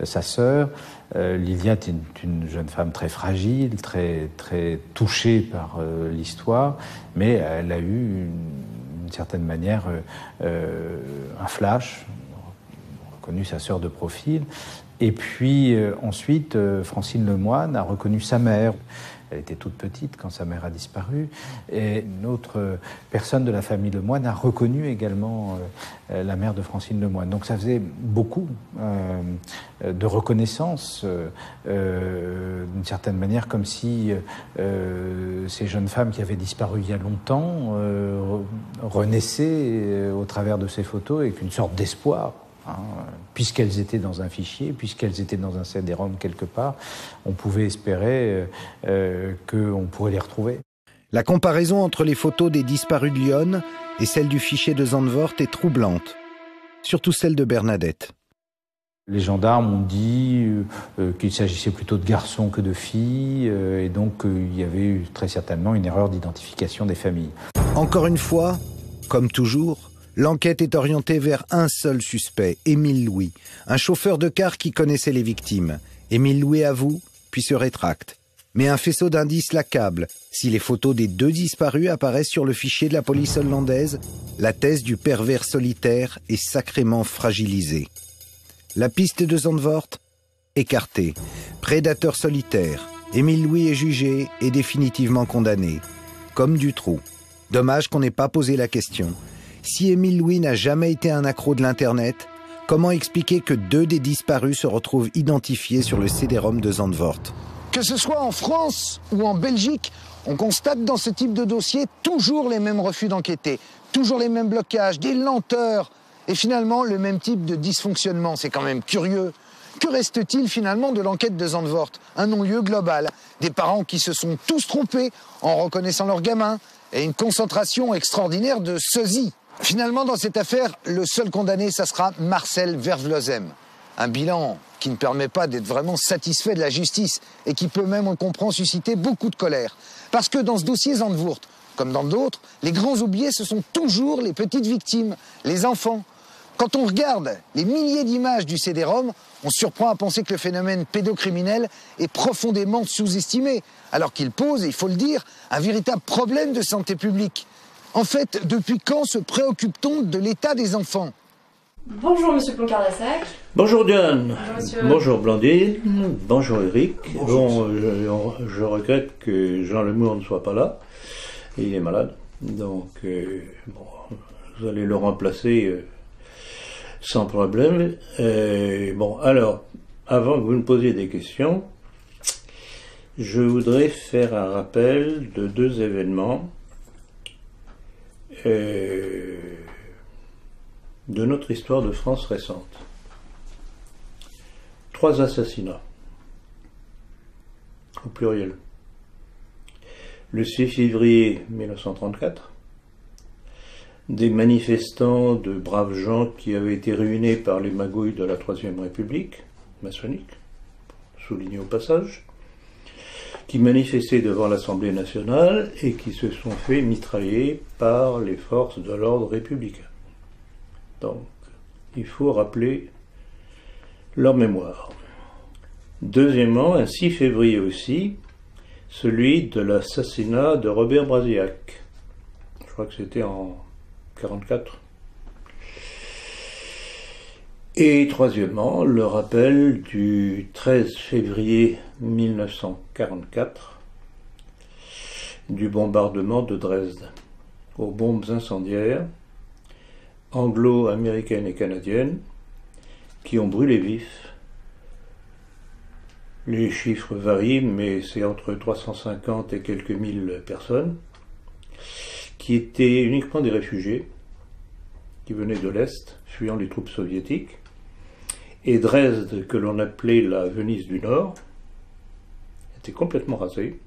sa sœur. Liliane est une jeune femme très fragile, très touchée par l'histoire, mais elle a eu d'une certaine manière un flash, reconnu sa sœur de profil. Et puis ensuite, Francine Lemoine a reconnu sa mère. Elle était toute petite quand sa mère a disparu. Et une autre personne de la famille Lemoine a reconnu également la mère de Francine Lemoine. Donc ça faisait beaucoup de reconnaissance, d'une certaine manière, comme si ces jeunes femmes qui avaient disparu il y a longtemps renaissaient au travers de ces photos avec une sorte d'espoir. Puisqu'elles étaient dans un fichier, puisqu'elles étaient dans un CD-ROM quelque part, on pouvait espérer qu'on pourrait les retrouver. La comparaison entre les photos des disparus de Lyon et celle du fichier de Zandvoort est troublante, surtout celle de Bernadette. Les gendarmes ont dit qu'il s'agissait plutôt de garçons que de filles, et donc il y avait eu très certainement une erreur d'identification des familles. Encore une fois, comme toujours, L'enquête est orientée vers un seul suspect, Émile Louis, un chauffeur de car qui connaissait les victimes. Émile Louis avoue, puis se rétracte. Mais un faisceau d'indices l'accable. Si les photos des 2 disparus apparaissent sur le fichier de la police hollandaise, la thèse du pervers solitaire est sacrément fragilisée. La piste de Zandvoort, écartée. Prédateur solitaire. Émile Louis est jugé et définitivement condamné. Comme Dutroux. Dommage qu'on n'ait pas posé la question. Si Émile Louis n'a jamais été un accro de l'Internet, comment expliquer que 2 des disparus se retrouvent identifiés sur le CD-ROM de Zandvoort? Que ce soit en France ou en Belgique, on constate dans ce type de dossier toujours les mêmes refus d'enquêter, toujours les mêmes blocages, des lenteurs et finalement le même type de dysfonctionnement. C'est quand même curieux. Que reste-t-il finalement de l'enquête de Zandvoort? Un non-lieu global, des parents qui se sont tous trompés en reconnaissant leurs gamins et une concentration extraordinaire de sosies. Finalement, dans cette affaire, le seul condamné, ça sera Marcel Vervloesem. Un bilan qui ne permet pas d'être vraiment satisfait de la justice et qui peut même, on comprend, susciter beaucoup de colère. Parce que dans ce dossier Zandvoort, comme dans d'autres, les grands oubliés, ce sont toujours les petites victimes, les enfants. Quand on regarde les milliers d'images du CD-ROM, on se surprend à penser que le phénomène pédocriminel est profondément sous-estimé, alors qu'il pose, il faut le dire, un véritable problème de santé publique. En fait, depuis quand se préoccupe-t-on de l'état des enfants? Bonjour Monsieur Ploncard-Lassac. Bonjour Diane. Bonjour Monsieur. Bonjour Blandine. Bonjour Eric. Bonjour. Bon, je regrette que Jean Lemour ne soit pas là. Il est malade. Donc, bon, vous allez le remplacer sans problème. Bon, alors, avant que vous me posiez des questions, je voudrais faire un rappel de 2 événements de notre histoire de France récente. 3 assassinats, au pluriel. Le 6 février 1934, des manifestants, de braves gens qui avaient été ruinés par les magouilles de la Troisième République, maçonnique, souligné au passage, qui manifestaient devant l'Assemblée nationale et qui se sont fait mitrailler par les forces de l'ordre républicain. Donc, il faut rappeler leur mémoire. Deuxièmement, un 6 février aussi, celui de l'assassinat de Robert Brasillac. Je crois que c'était en 1944. Et troisièmement, le rappel du 13 février 1944 du bombardement de Dresde aux bombes incendiaires anglo-américaines et canadiennes qui ont brûlé vifs. Les chiffres varient, mais c'est entre 350 et quelques mille personnes qui étaient uniquement des réfugiés qui venaient de l'Est, fuyant les troupes soviétiques. Et Dresde, que l'on appelait la Venise du Nord, était complètement rasée.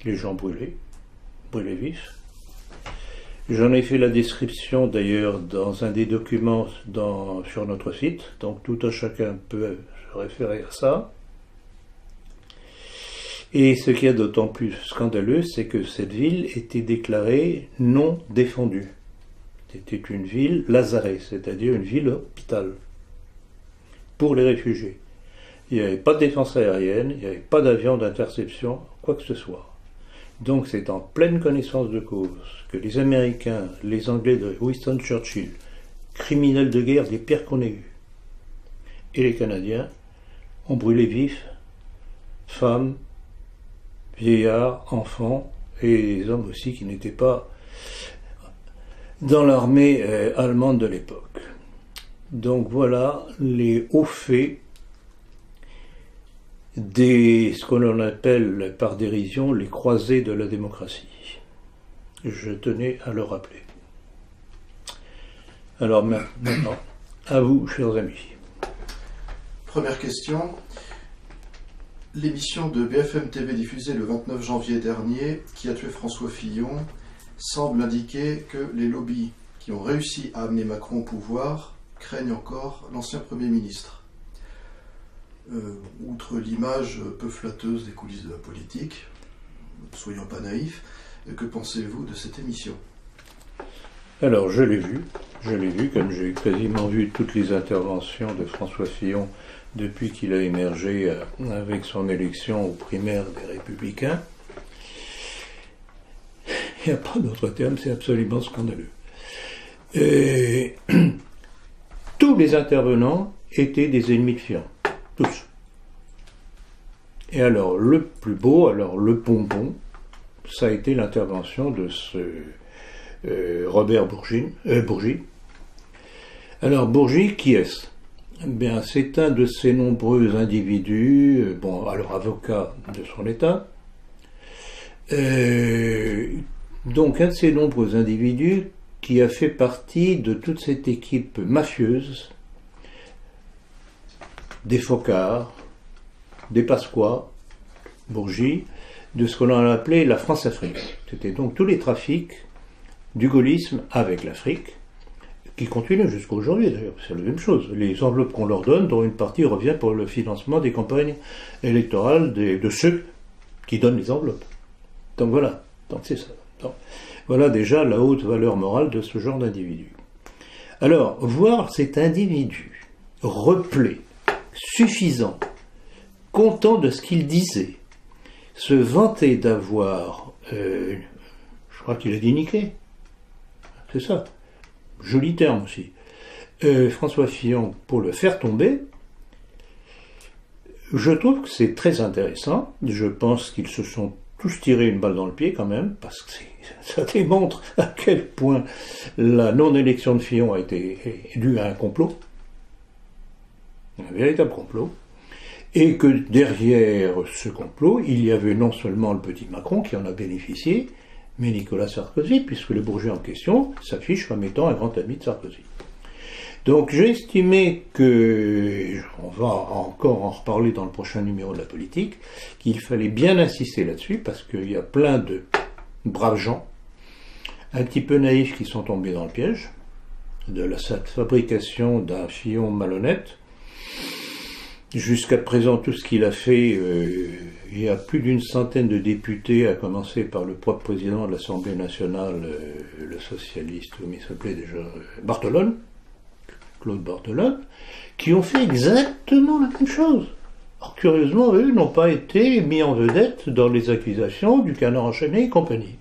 Les gens brûlés vifs. J'en ai fait la description d'ailleurs dans un des documents sur notre site, donc tout un chacun peut se référer à ça. Et ce qui est d'autant plus scandaleux, c'est que cette ville était déclarée non défendue. C'était une ville lazaret, c'est-à-dire une ville hôpital pour les réfugiés. Il n'y avait pas de défense aérienne, il n'y avait pas d'avion d'interception, quoi que ce soit. Donc c'est en pleine connaissance de cause que les Américains, les Anglais de Winston Churchill, criminels de guerre des pires qu'on ait eus, et les Canadiens ont brûlé vifs femmes, vieillards, enfants, et des hommes aussi qui n'étaient pas dans l'armée allemande de l'époque. Donc voilà les hauts faits ce que l'on appelle par dérision les croisés de la démocratie. Je tenais à le rappeler. Alors maintenant, à vous, chers amis. Première question. L'émission de BFM TV diffusée le 29 janvier dernier, Qui a tué François Fillon, semble indiquer que les lobbies qui ont réussi à amener Macron au pouvoir craignent encore l'ancien Premier ministre. Outre l'image peu flatteuse des coulisses de la politique, ne soyons pas naïfs, que pensez-vous de cette émission? Alors, je l'ai vue. Je l'ai vu, comme j'ai quasiment vu toutes les interventions de François Fillon depuis qu'il a émergé avec son élection aux primaires des Républicains. Il n'y a pas d'autre terme, c'est absolument scandaleux. Et tous les intervenants étaient des ennemis de Fillon, tous. Et alors, le plus beau, alors le bonbon, ça a été l'intervention de ce Robert Bourgi. Alors, Bourgi, qui est-ce? Bien, c'est un de ces nombreux individus, alors avocat de son État, donc un de ces nombreux individus qui a fait partie de toute cette équipe mafieuse, des Focard, des Pasqua, Bourgi, de ce qu'on a appelé la France-Afrique. C'était donc tous les trafics du gaullisme avec l'Afrique, qui continuent jusqu'à aujourd'hui d'ailleurs, c'est la même chose. Les enveloppes qu'on leur donne, dont une partie revient pour le financement des campagnes électorales de ceux qui donnent les enveloppes. Donc voilà, donc c'est ça. Donc, voilà déjà la haute valeur morale de ce genre d'individu. Alors, voir cet individu replé, suffisant, content de ce qu'il disait, se vanter d'avoir, je crois qu'il a dit niqué, c'est ça, joli terme aussi, François Fillon, pour le faire tomber, je trouve que c'est très intéressant. Je pense qu'ils se sont tous tiré une balle dans le pied quand même, parce que ça démontre à quel point la non-élection de Fillon a été due à un complot, un véritable complot, et que derrière ce complot, il y avait non seulement le petit Macron qui en a bénéficié, mais Nicolas Sarkozy, puisque le bourgeois en question s'affiche comme étant un grand ami de Sarkozy. Donc j'ai estimé que, on va encore en reparler dans le prochain numéro de la politique, qu'il fallait bien insister là-dessus, parce qu'il y a plein de braves gens, un petit peu naïfs, qui sont tombés dans le piège de la fabrication d'un Fillon malhonnête. Jusqu'à présent, tout ce qu'il a fait, il y a plus d'une centaine de députés, à commencer par le propre président de l'Assemblée nationale, le socialiste, comment il s'appelait déjà, Barthelone, Claude Barthelone, qui ont fait exactement la même chose. Alors, curieusement, eux n'ont pas été mis en vedette dans les accusations du Canard enchaîné et compagnie.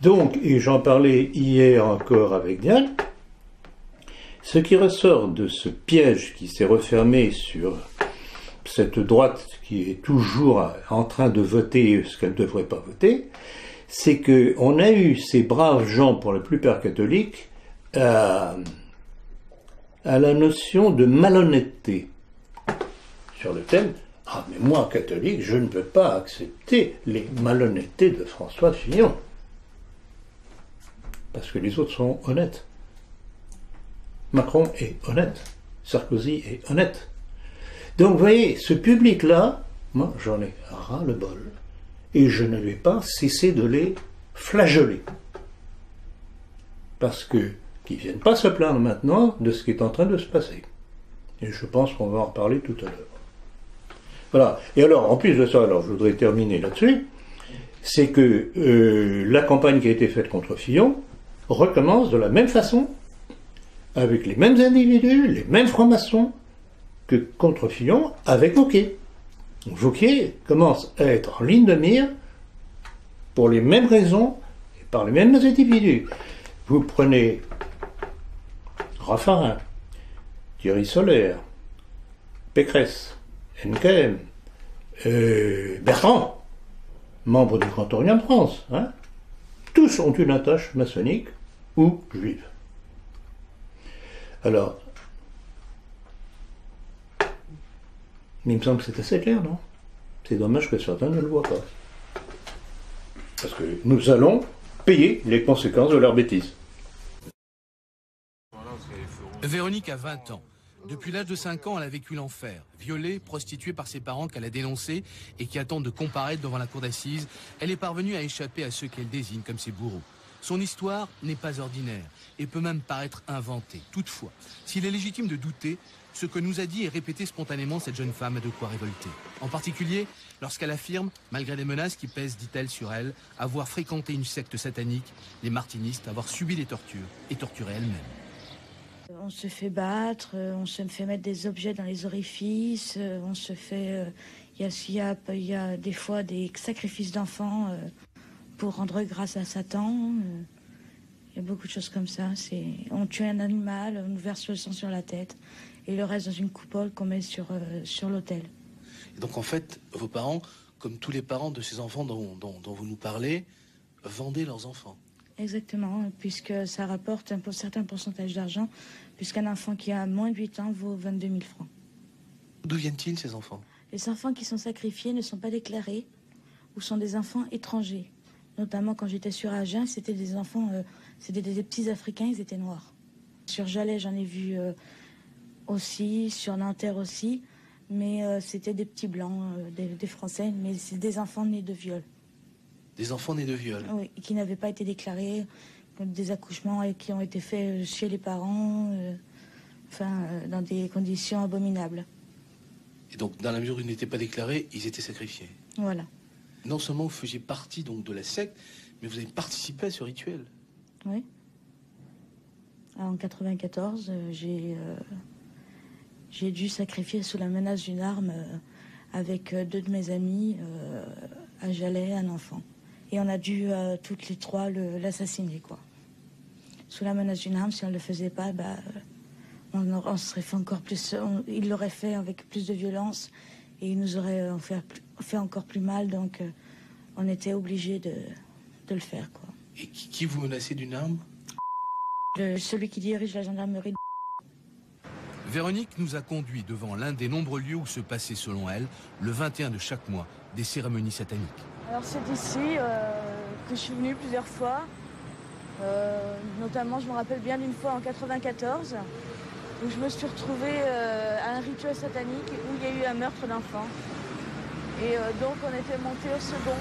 Donc, et j'en parlais hier encore avec Diane, ce qui ressort de ce piège qui s'est refermé sur cette droite qui est toujours en train de voter ce qu'elle ne devrait pas voter, c'est qu'on a eu ces braves gens, pour la plupart catholiques, à la notion de malhonnêteté sur le thème « Ah, mais moi, catholique, je ne peux pas accepter les malhonnêtetés de François Fillon. » Parce que les autres sont honnêtes. Macron est honnête. Sarkozy est honnête. Donc, vous voyez, ce public-là, moi, j'en ai ras-le-bol. Et je ne vais pas cesser de les flageller. Parce que qu'ils ne viennent pas se plaindre maintenant de ce qui est en train de se passer. Et je pense qu'on va en reparler tout à l'heure. Voilà. Et alors, en plus de ça, alors je voudrais terminer là-dessus, c'est que la campagne qui a été faite contre Fillon recommence de la même façon, avec les mêmes individus, les mêmes francs-maçons, que contre Fillon avec Wauquiez. Wauquiez commence à être en ligne de mire pour les mêmes raisons et par les mêmes individus. Vous prenez Raffarin, Thierry Solère, Pécresse, NKM, Bertrand, membre du Grand Orient de France, hein, tous ont une attache maçonnique ou juive. Alors, il me semble que c'est assez clair, non? C'est dommage que certains ne le voient pas. Parce que nous allons payer les conséquences de leur bêtise. Véronique a 20 ans. Depuis l'âge de 5 ans, elle a vécu l'enfer. Violée, prostituée par ses parents qu'elle a dénoncés et qui attendent de comparaître devant la cour d'assises, elle est parvenue à échapper à ceux qu'elle désigne comme ses bourreaux. Son histoire n'est pas ordinaire et peut même paraître inventée. Toutefois, s'il est légitime de douter, ce que nous a dit et répété spontanément cette jeune femme a de quoi révolter. En particulier, lorsqu'elle affirme, malgré les menaces qui pèsent, dit-elle, sur elle, avoir fréquenté une secte satanique, les martinistes, avoir subi des tortures et torturé elle-même. On se fait battre, on se fait mettre des objets dans les orifices, on se fait... Il y a des fois des sacrifices d'enfants pour rendre grâce à Satan. Il y a beaucoup de choses comme ça. On tue un animal, on nous verse le sang sur la tête et le reste dans une coupole qu'on met sur l'autel. Et donc en fait, vos parents, comme tous les parents de ces enfants dont vous nous parlez, vendaient leurs enfants. Exactement, puisque ça rapporte un certain pourcentage d'argent, puisqu'un enfant qui a moins de 8 ans vaut 22 000 francs. D'où viennent-ils ces enfants? Les enfants qui sont sacrifiés ne sont pas déclarés ou sont des enfants étrangers. Notamment quand j'étais sur Agen, c'était des enfants, c'était des petits Africains, ils étaient noirs. Sur Jalais, j'en ai vu aussi, sur Nanterre aussi, mais c'était des petits blancs, des Français, mais c'est des enfants nés de viol. Des enfants nés de viol? Oui, qui n'avaient pas été déclarés, des accouchements et qui ont été faits chez les parents, dans des conditions abominables. Et donc, dans la mesure où ils n'étaient pas déclarés, ils étaient sacrifiés. Voilà. Non seulement vous faisiez partie donc de la secte, mais vous avez participé à ce rituel. Oui. En 94, j'ai dû sacrifier sous la menace d'une arme avec 2 de mes amis à Jalais un enfant. Et on a dû toutes les 3 l'assassiner, quoi. Sous la menace d'une arme, si on ne le faisait pas, on serait fait encore plus. Il l'aurait fait avec plus de violence et il nous aurait fait encore plus mal. Donc, on était obligés de le faire, quoi. Et qui vous menaçait d'une arme? Celui qui dirige la gendarmerie. Véronique nous a conduits devant l'un des nombreux lieux où se passaient, selon elle, le 21 de chaque mois, des cérémonies sataniques. Alors, c'est ici que je suis venue plusieurs fois. Notamment, je me rappelle bien d'une fois en 94. où je me suis retrouvée à un rituel satanique où il y a eu un meurtre d'enfant. Et donc on était monté au second.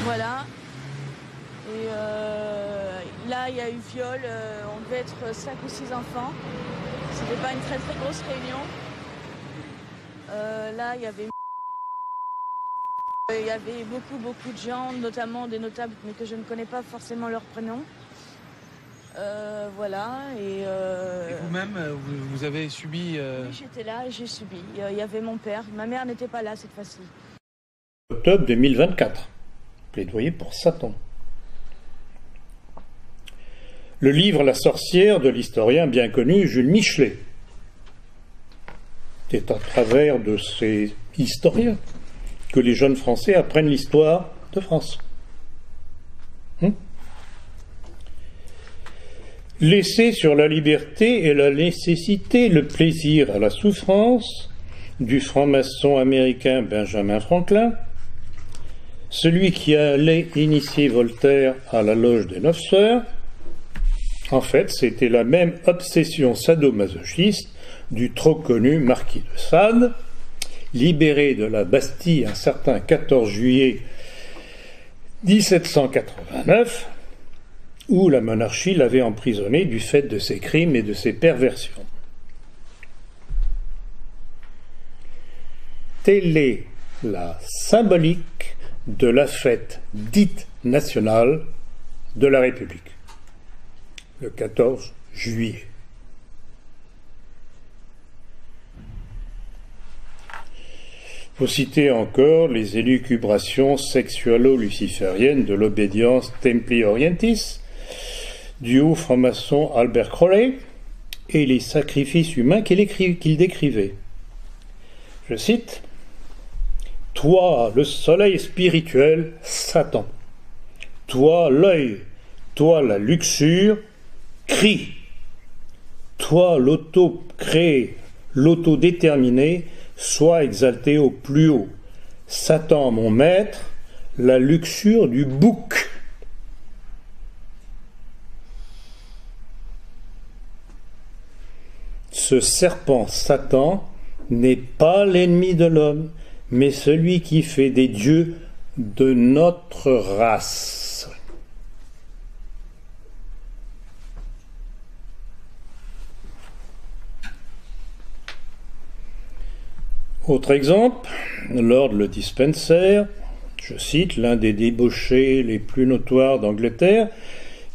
Voilà. Et là, il y a eu viol. On devait être 5 ou 6 enfants. C'était pas une très très grosse réunion. Là, il y avait beaucoup de gens, notamment des notables, mais que je ne connais pas forcément leur prénom. Voilà. Et vous-même, vous avez subi... Oui, j'étais là et j'ai subi. Il y avait mon père. Ma mère n'était pas là cette fois-ci. Octobre 2024. Plaidoyer pour Satan. Le livre La sorcière de l'historien bien connu Jules Michelet. C'est à travers de ces historiens que les jeunes Français apprennent l'histoire de France. L'essai sur la liberté et la nécessité, le plaisir à la souffrance du franc-maçon américain Benjamin Franklin, celui qui allait initier Voltaire à la loge des 9 sœurs. En fait, c'était la même obsession sadomasochiste du trop connu marquis de Sade, libéré de la Bastille un certain 14 juillet 1789, où la monarchie l'avait emprisonné du fait de ses crimes et de ses perversions. Telle est la symbolique de la fête dite nationale de la République, le 14 juillet. Il faut citer encore les élucubrations sexualo-lucifériennes de l'obédience Templi Orientis, du haut franc-maçon Albert Crowley, et les sacrifices humains qu'il décrivait. Je cite: « Toi, le soleil spirituel, Satan, toi, l'œil, toi, la luxure, crie, toi, l'auto-créé, l'autodéterminé, sois exalté au plus haut. Satan, mon maître, la luxure du bouc. » Ce serpent Satan n'est pas l'ennemi de l'homme, mais celui qui fait des dieux de notre race. Autre exemple, Lord le Dispenser, je cite, l'un des débauchés les plus notoires d'Angleterre,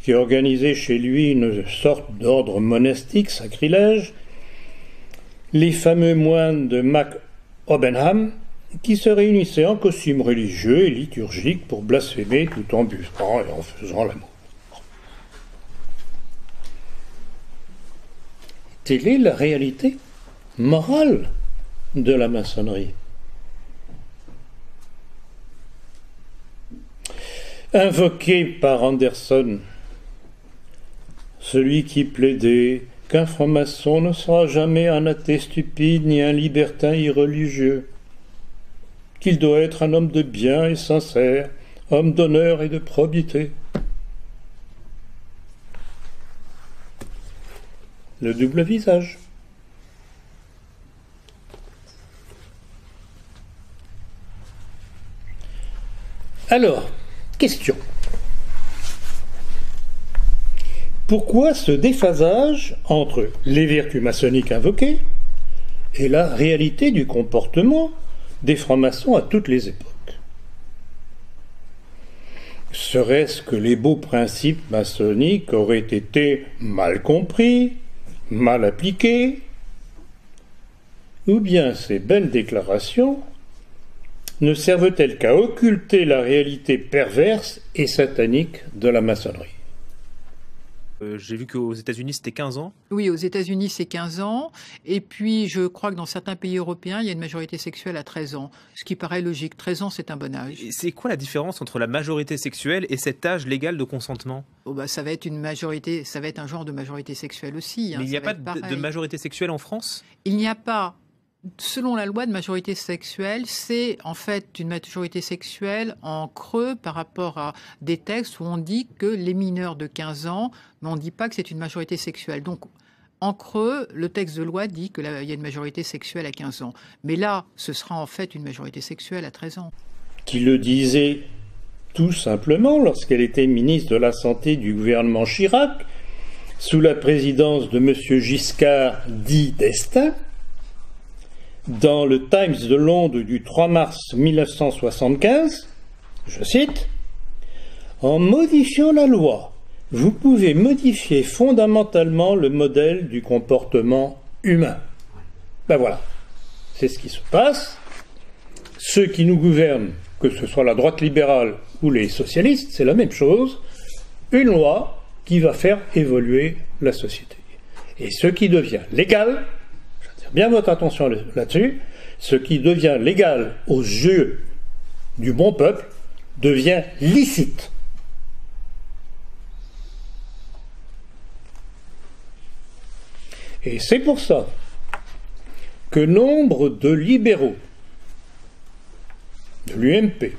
qui organisait chez lui une sorte d'ordre monastique, sacrilège, les fameux moines de Mac Obenham, qui se réunissaient en costume religieux et liturgique pour blasphémer tout en buvant et en faisant l'amour. Telle est la réalité morale de la maçonnerie. Invoqué par Anderson, celui qui plaidait qu'un franc-maçon ne sera jamais un athée stupide ni un libertin irreligieux, qu'il doit être un homme de bien et sincère, homme d'honneur et de probité. Le double visage. Alors, question. Pourquoi ce déphasage entre les vertus maçonniques invoquées et la réalité du comportement des francs-maçons à toutes les époques? Serait-ce que les beaux principes maçonniques auraient été mal compris, mal appliqués, ou bien ces belles déclarations ne servent-elles qu'à occulter la réalité perverse et satanique de la maçonnerie? J'ai vu qu'aux États-Unis, c'était 15 ans. Oui, aux États-Unis, c'est 15 ans. Et puis, je crois que dans certains pays européens, il y a une majorité sexuelle à 13 ans. Ce qui paraît logique. 13 ans, c'est un bon âge. Et c'est quoi la différence entre la majorité sexuelle et cet âge légal de consentement? Ça va être une majorité, ça va être un genre de majorité sexuelle aussi. Mais il n'y a pas de majorité sexuelle en France? Il n'y a pas. Selon la loi de majorité sexuelle, c'est en fait une majorité sexuelle en creux par rapport à des textes où on dit que les mineurs de 15 ans, mais on ne dit pas que c'est une majorité sexuelle. Donc, en creux, le texte de loi dit qu'il y a une majorité sexuelle à 15 ans. Mais là, ce sera en fait une majorité sexuelle à 13 ans. Qui le disait tout simplement lorsqu'elle était ministre de la Santé du gouvernement Chirac, sous la présidence de M. Giscard dit d'Estaing, dans le Times de Londres du 3 mars 1975, je cite, « En modifiant la loi, vous pouvez modifier fondamentalement le modèle du comportement humain. » Ben voilà, c'est ce qui se passe. Ceux qui nous gouvernent, que ce soit la droite libérale ou les socialistes, c'est la même chose. Une loi qui va faire évoluer la société. Et ce qui devient légal, bien votre attention là-dessus, ce qui devient légal aux yeux du bon peuple devient licite. Et c'est pour ça que nombre de libéraux de l'UMP,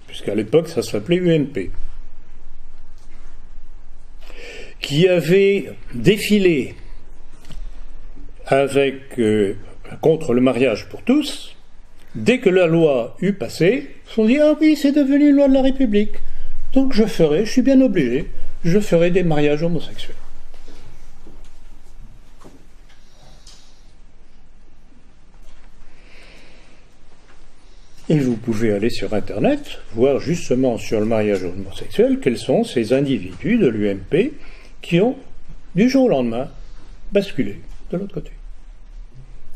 puisqu'à l'époque ça s'appelait UMP, qui avaient défilé contre le mariage pour tous, dès que la loi eut passé, se sont dit « Ah oui, c'est devenu une loi de la République, donc je suis bien obligé, je ferai des mariages homosexuels. » Et vous pouvez aller sur Internet, voir justement sur le mariage homosexuel quels sont ces individus de l'UMP qui ont, du jour au lendemain, basculé de l'autre côté.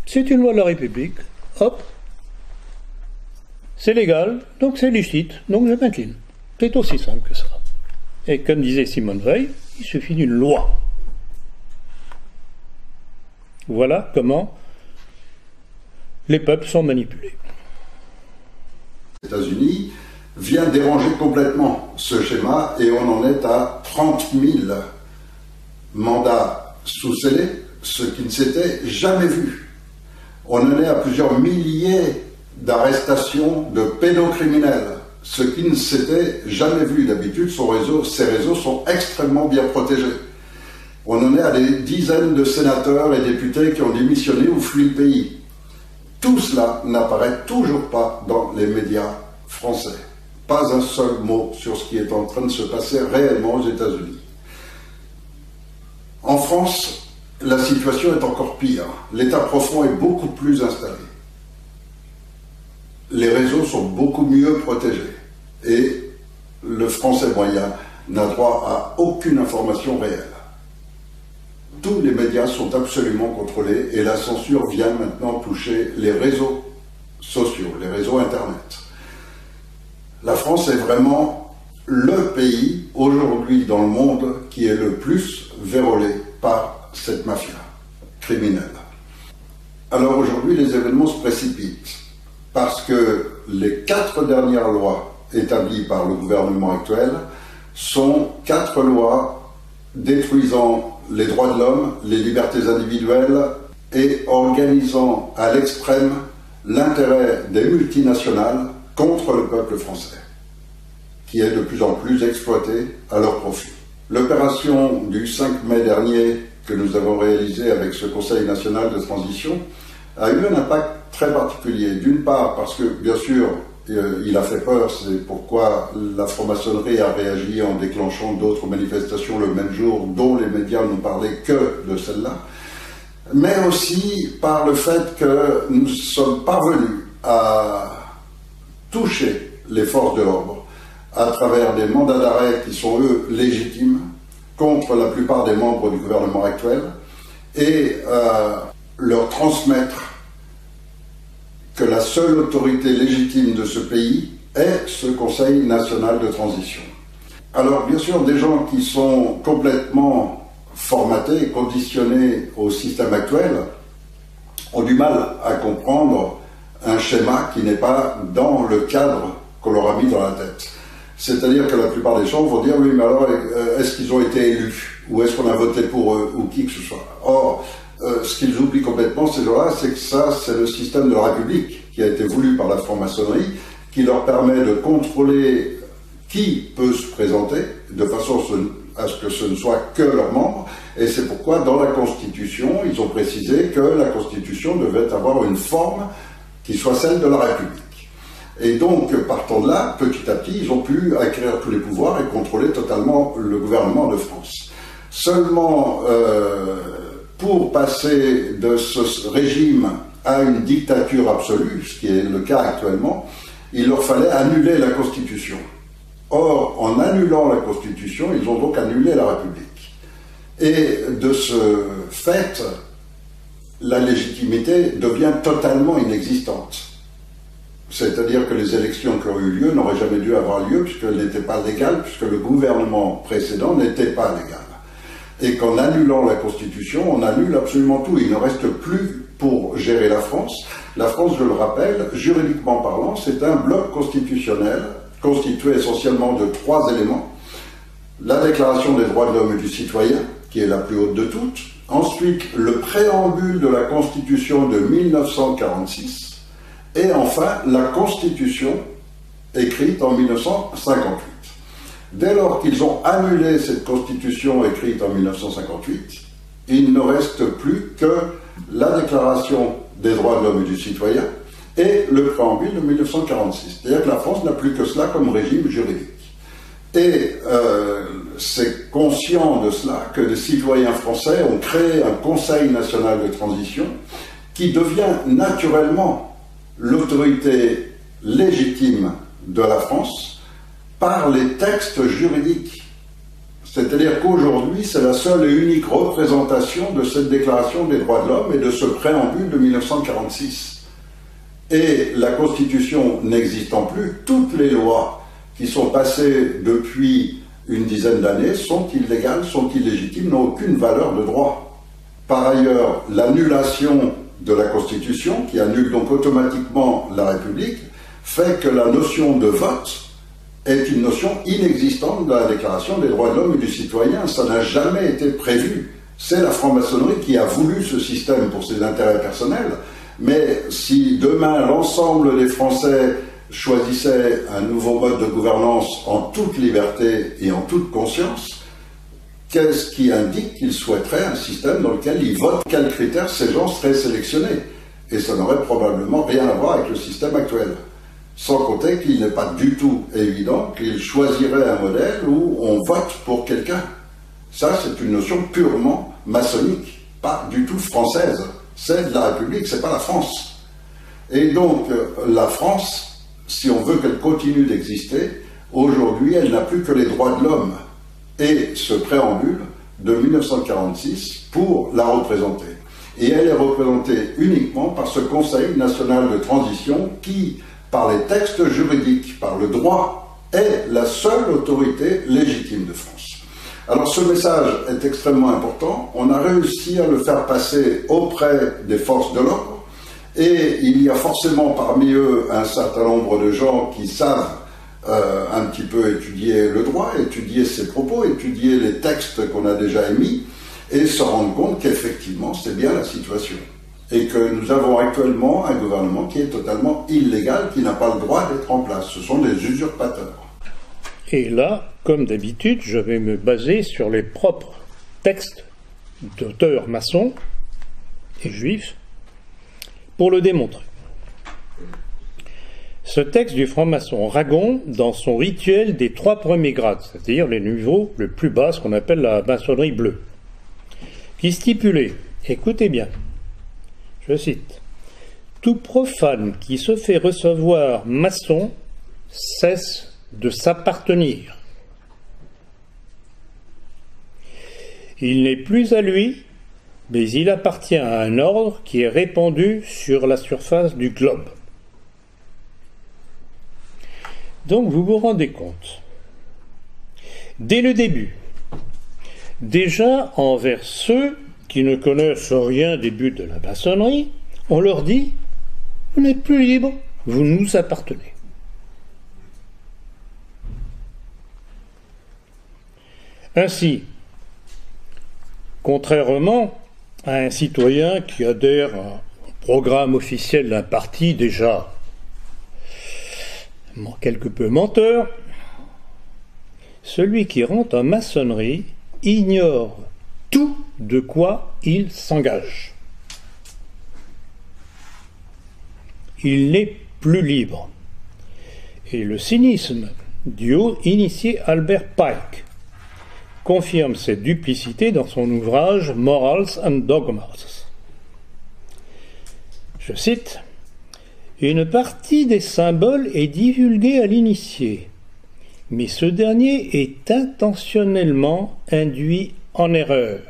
C'est une loi de la République, hop, c'est légal, donc c'est licite, donc je m'incline. C'est aussi simple que ça. Et comme disait Simone Veil, il suffit d'une loi. Voilà comment les peuples sont manipulés. Les États-Unis vient déranger complètement ce schéma et on en est à 30 000 mandats sous scellés, ce qui ne s'était jamais vu. On en est à plusieurs milliers d'arrestations de pédocriminels, ce qui ne s'était jamais vu. D'habitude, ces réseaux sont extrêmement bien protégés. On en est à des dizaines de sénateurs et députés qui ont démissionné ou fui le pays. Tout cela n'apparaît toujours pas dans les médias français. Pas un seul mot sur ce qui est en train de se passer réellement aux États-Unis. En France, la situation est encore pire. L'État profond est beaucoup plus installé. Les réseaux sont beaucoup mieux protégés. Et le français moyen n'a droit à aucune information réelle. Tous les médias sont absolument contrôlés et la censure vient maintenant toucher les réseaux sociaux, les réseaux Internet. La France est vraiment le pays aujourd'hui dans le monde qui est le plus vérolé par cette mafia criminelle. Alors aujourd'hui, les événements se précipitent parce que les 4 dernières lois établies par le gouvernement actuel sont 4 lois détruisant les droits de l'homme, les libertés individuelles et organisant à l'extrême l'intérêt des multinationales contre le peuple français, qui est de plus en plus exploité à leur profit. L'opération du 5 mai dernier que nous avons réalisée avec ce Conseil national de transition a eu un impact très particulier. D'une part parce que, bien sûr, il a fait peur, c'est pourquoi la franc-maçonnerie a réagi en déclenchant d'autres manifestations le même jour, dont les médias n'ont parlé que de celle-là, mais aussi par le fait que nous sommes parvenus à toucher les forces de l'ordre à travers des mandats d'arrêt qui sont, eux, légitimes, contre la plupart des membres du gouvernement actuel, et leur transmettre que la seule autorité légitime de ce pays est ce Conseil national de transition. Alors, bien sûr, des gens qui sont complètement formatés et conditionnés au système actuel ont du mal à comprendre un schéma qui n'est pas dans le cadre qu'on leur a mis dans la tête. C'est-à-dire que la plupart des gens vont dire « oui, mais alors, est-ce qu'ils ont été élus? Ou est-ce qu'on a voté pour eux? Ou qui que ce soit ?» Or, ce qu'ils oublient complètement, ces gens-là, c'est que ça, c'est le système de la République qui a été voulu par la franc-maçonnerie, qui leur permet de contrôler qui peut se présenter, de façon à ce que ce ne soit que leurs membres. Et c'est pourquoi, dans la Constitution, ils ont précisé que la Constitution devait avoir une forme qui soit celle de la République. Et donc, partant de là, petit à petit, ils ont pu acquérir tous les pouvoirs et contrôler totalement le gouvernement de France. Seulement, pour passer de ce régime à une dictature absolue, ce qui est le cas actuellement, il leur fallait annuler la Constitution. Or, en annulant la Constitution, ils ont donc annulé la République. Et de ce fait, la légitimité devient totalement inexistante. C'est-à-dire que les élections qui ont eu lieu n'auraient jamais dû avoir lieu puisqu'elles n'étaient pas légales, puisque le gouvernement précédent n'était pas légal. Et qu'en annulant la Constitution, on annule absolument tout. Il ne reste plus pour gérer la France. La France, je le rappelle, juridiquement parlant, c'est un bloc constitutionnel constitué essentiellement de 3 éléments. La Déclaration des droits de l'homme et du citoyen, qui est la plus haute de toutes. Ensuite, le préambule de la Constitution de 1946. Et enfin, la Constitution écrite en 1958. Dès lors qu'ils ont annulé cette Constitution écrite en 1958, il ne reste plus que la Déclaration des droits de l'homme et du citoyen et le préambule de 1946. C'est-à-dire que la France n'a plus que cela comme régime juridique. Et c'est conscient de cela que les citoyens français ont créé un Conseil national de transition qui devient naturellement l'autorité légitime de la France par les textes juridiques. C'est-à-dire qu'aujourd'hui, c'est la seule et unique représentation de cette Déclaration des droits de l'homme et de ce préambule de 1946. Et la Constitution n'existant plus, toutes les lois qui sont passées depuis une dizaine d'années sont illégales, sont illégitimes, n'ont aucune valeur de droit. Par ailleurs, l'annulation de la Constitution, qui annule donc automatiquement la République, fait que la notion de vote est une notion inexistante dans la Déclaration des droits de l'homme et du citoyen. Ça n'a jamais été prévu. C'est la franc-maçonnerie qui a voulu ce système pour ses intérêts personnels. Mais si demain l'ensemble des Français choisissaient un nouveau mode de gouvernance en toute liberté et en toute conscience, qu'est-ce qui indique qu'ils souhaiteraient un système dans lequel ils votent quels critères ces gens seraient sélectionnés? Et ça n'aurait probablement rien à voir avec le système actuel. Sans compter qu'il n'est pas du tout évident qu'ils choisiraient un modèle où on vote pour quelqu'un. Ça, c'est une notion purement maçonnique, pas du tout française. C'est de la République, c'est pas la France. Et donc, la France, si on veut qu'elle continue d'exister, aujourd'hui, elle n'a plus que les droits de l'homme. et ce préambule de 1946 pour la représenter. Et elle est représentée uniquement par ce Conseil national de transition qui, par les textes juridiques, par le droit, est la seule autorité légitime de France. Alors ce message est extrêmement important. On a réussi à le faire passer auprès des forces de l'ordre et il y a forcément parmi eux un certain nombre de gens qui savent un petit peu étudier le droit, étudier ses propos, étudier les textes qu'on a déjà émis et se rendre compte qu'effectivement c'est bien la situation et que nous avons actuellement un gouvernement qui est totalement illégal, qui n'a pas le droit d'être en place. Ce sont des usurpateurs. Et là, comme d'habitude, je vais me baser sur les propres textes d'auteurs maçons et juifs pour le démontrer. Ce texte du franc-maçon Ragon, dans son rituel des 3 premiers grades, c'est-à-dire les niveaux le plus bas, ce qu'on appelle la maçonnerie bleue, qui stipulait, écoutez bien, je cite, « Tout profane qui se fait recevoir maçon cesse de s'appartenir. Il n'est plus à lui, mais il appartient à un ordre qui est répandu sur la surface du globe. » Donc vous vous rendez compte, dès le début, déjà envers ceux qui ne connaissent rien des buts de la maçonnerie, on leur dit « Vous n'êtes plus libre, vous nous appartenez ». Ainsi, contrairement à un citoyen qui adhère au programme officiel d'un parti déjà quelque peu menteur, celui qui rentre en maçonnerie ignore tout de quoi il s'engage. Il n'est plus libre. Et le cynisme du haut initié Albert Pike confirme cette duplicité dans son ouvrage Morals and Dogmas. Je cite, « Une partie des symboles est divulguée à l'initié, mais ce dernier est intentionnellement induit en erreur.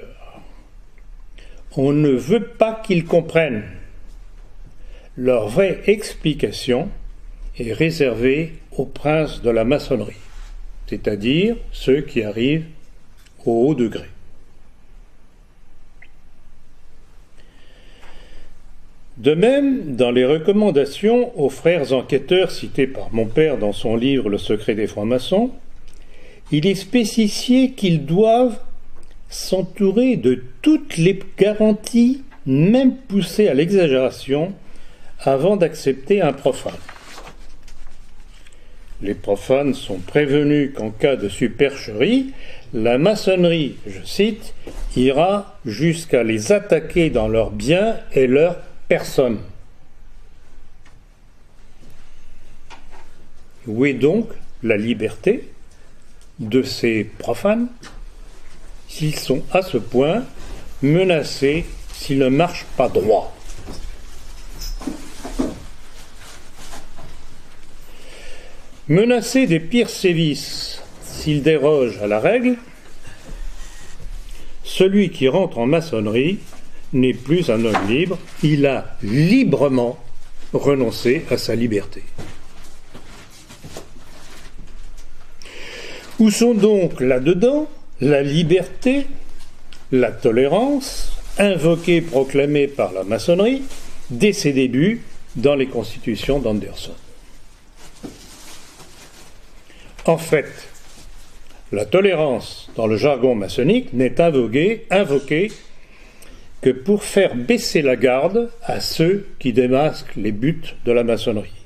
On ne veut pas qu'ils comprennent. Leur vraie explication est réservée aux princes de la maçonnerie, c'est-à-dire ceux qui arrivent au haut degré. » De même, dans les recommandations aux frères enquêteurs cités par mon père dans son livre « Le secret des francs-maçons », il est spécifié qu'ils doivent s'entourer de toutes les garanties, même poussées à l'exagération, avant d'accepter un profane. Les profanes sont prévenus qu'en cas de supercherie, la maçonnerie, je cite, ira jusqu'à les attaquer dans leurs biens et leurs personnes. Où est donc la liberté de ces profanes s'ils sont à ce point menacés s'ils ne marchent pas droit? Menacés des pires sévices s'ils dérogent à la règle, celui qui rentre en maçonnerie n'est plus un homme libre, il a librement renoncé à sa liberté. Où sont donc là-dedans la liberté, la tolérance, invoquée, proclamée par la maçonnerie dès ses débuts dans les constitutions d'Anderson? En fait, la tolérance dans le jargon maçonnique n'est invoquée que pour faire baisser la garde à ceux qui démasquent les buts de la maçonnerie.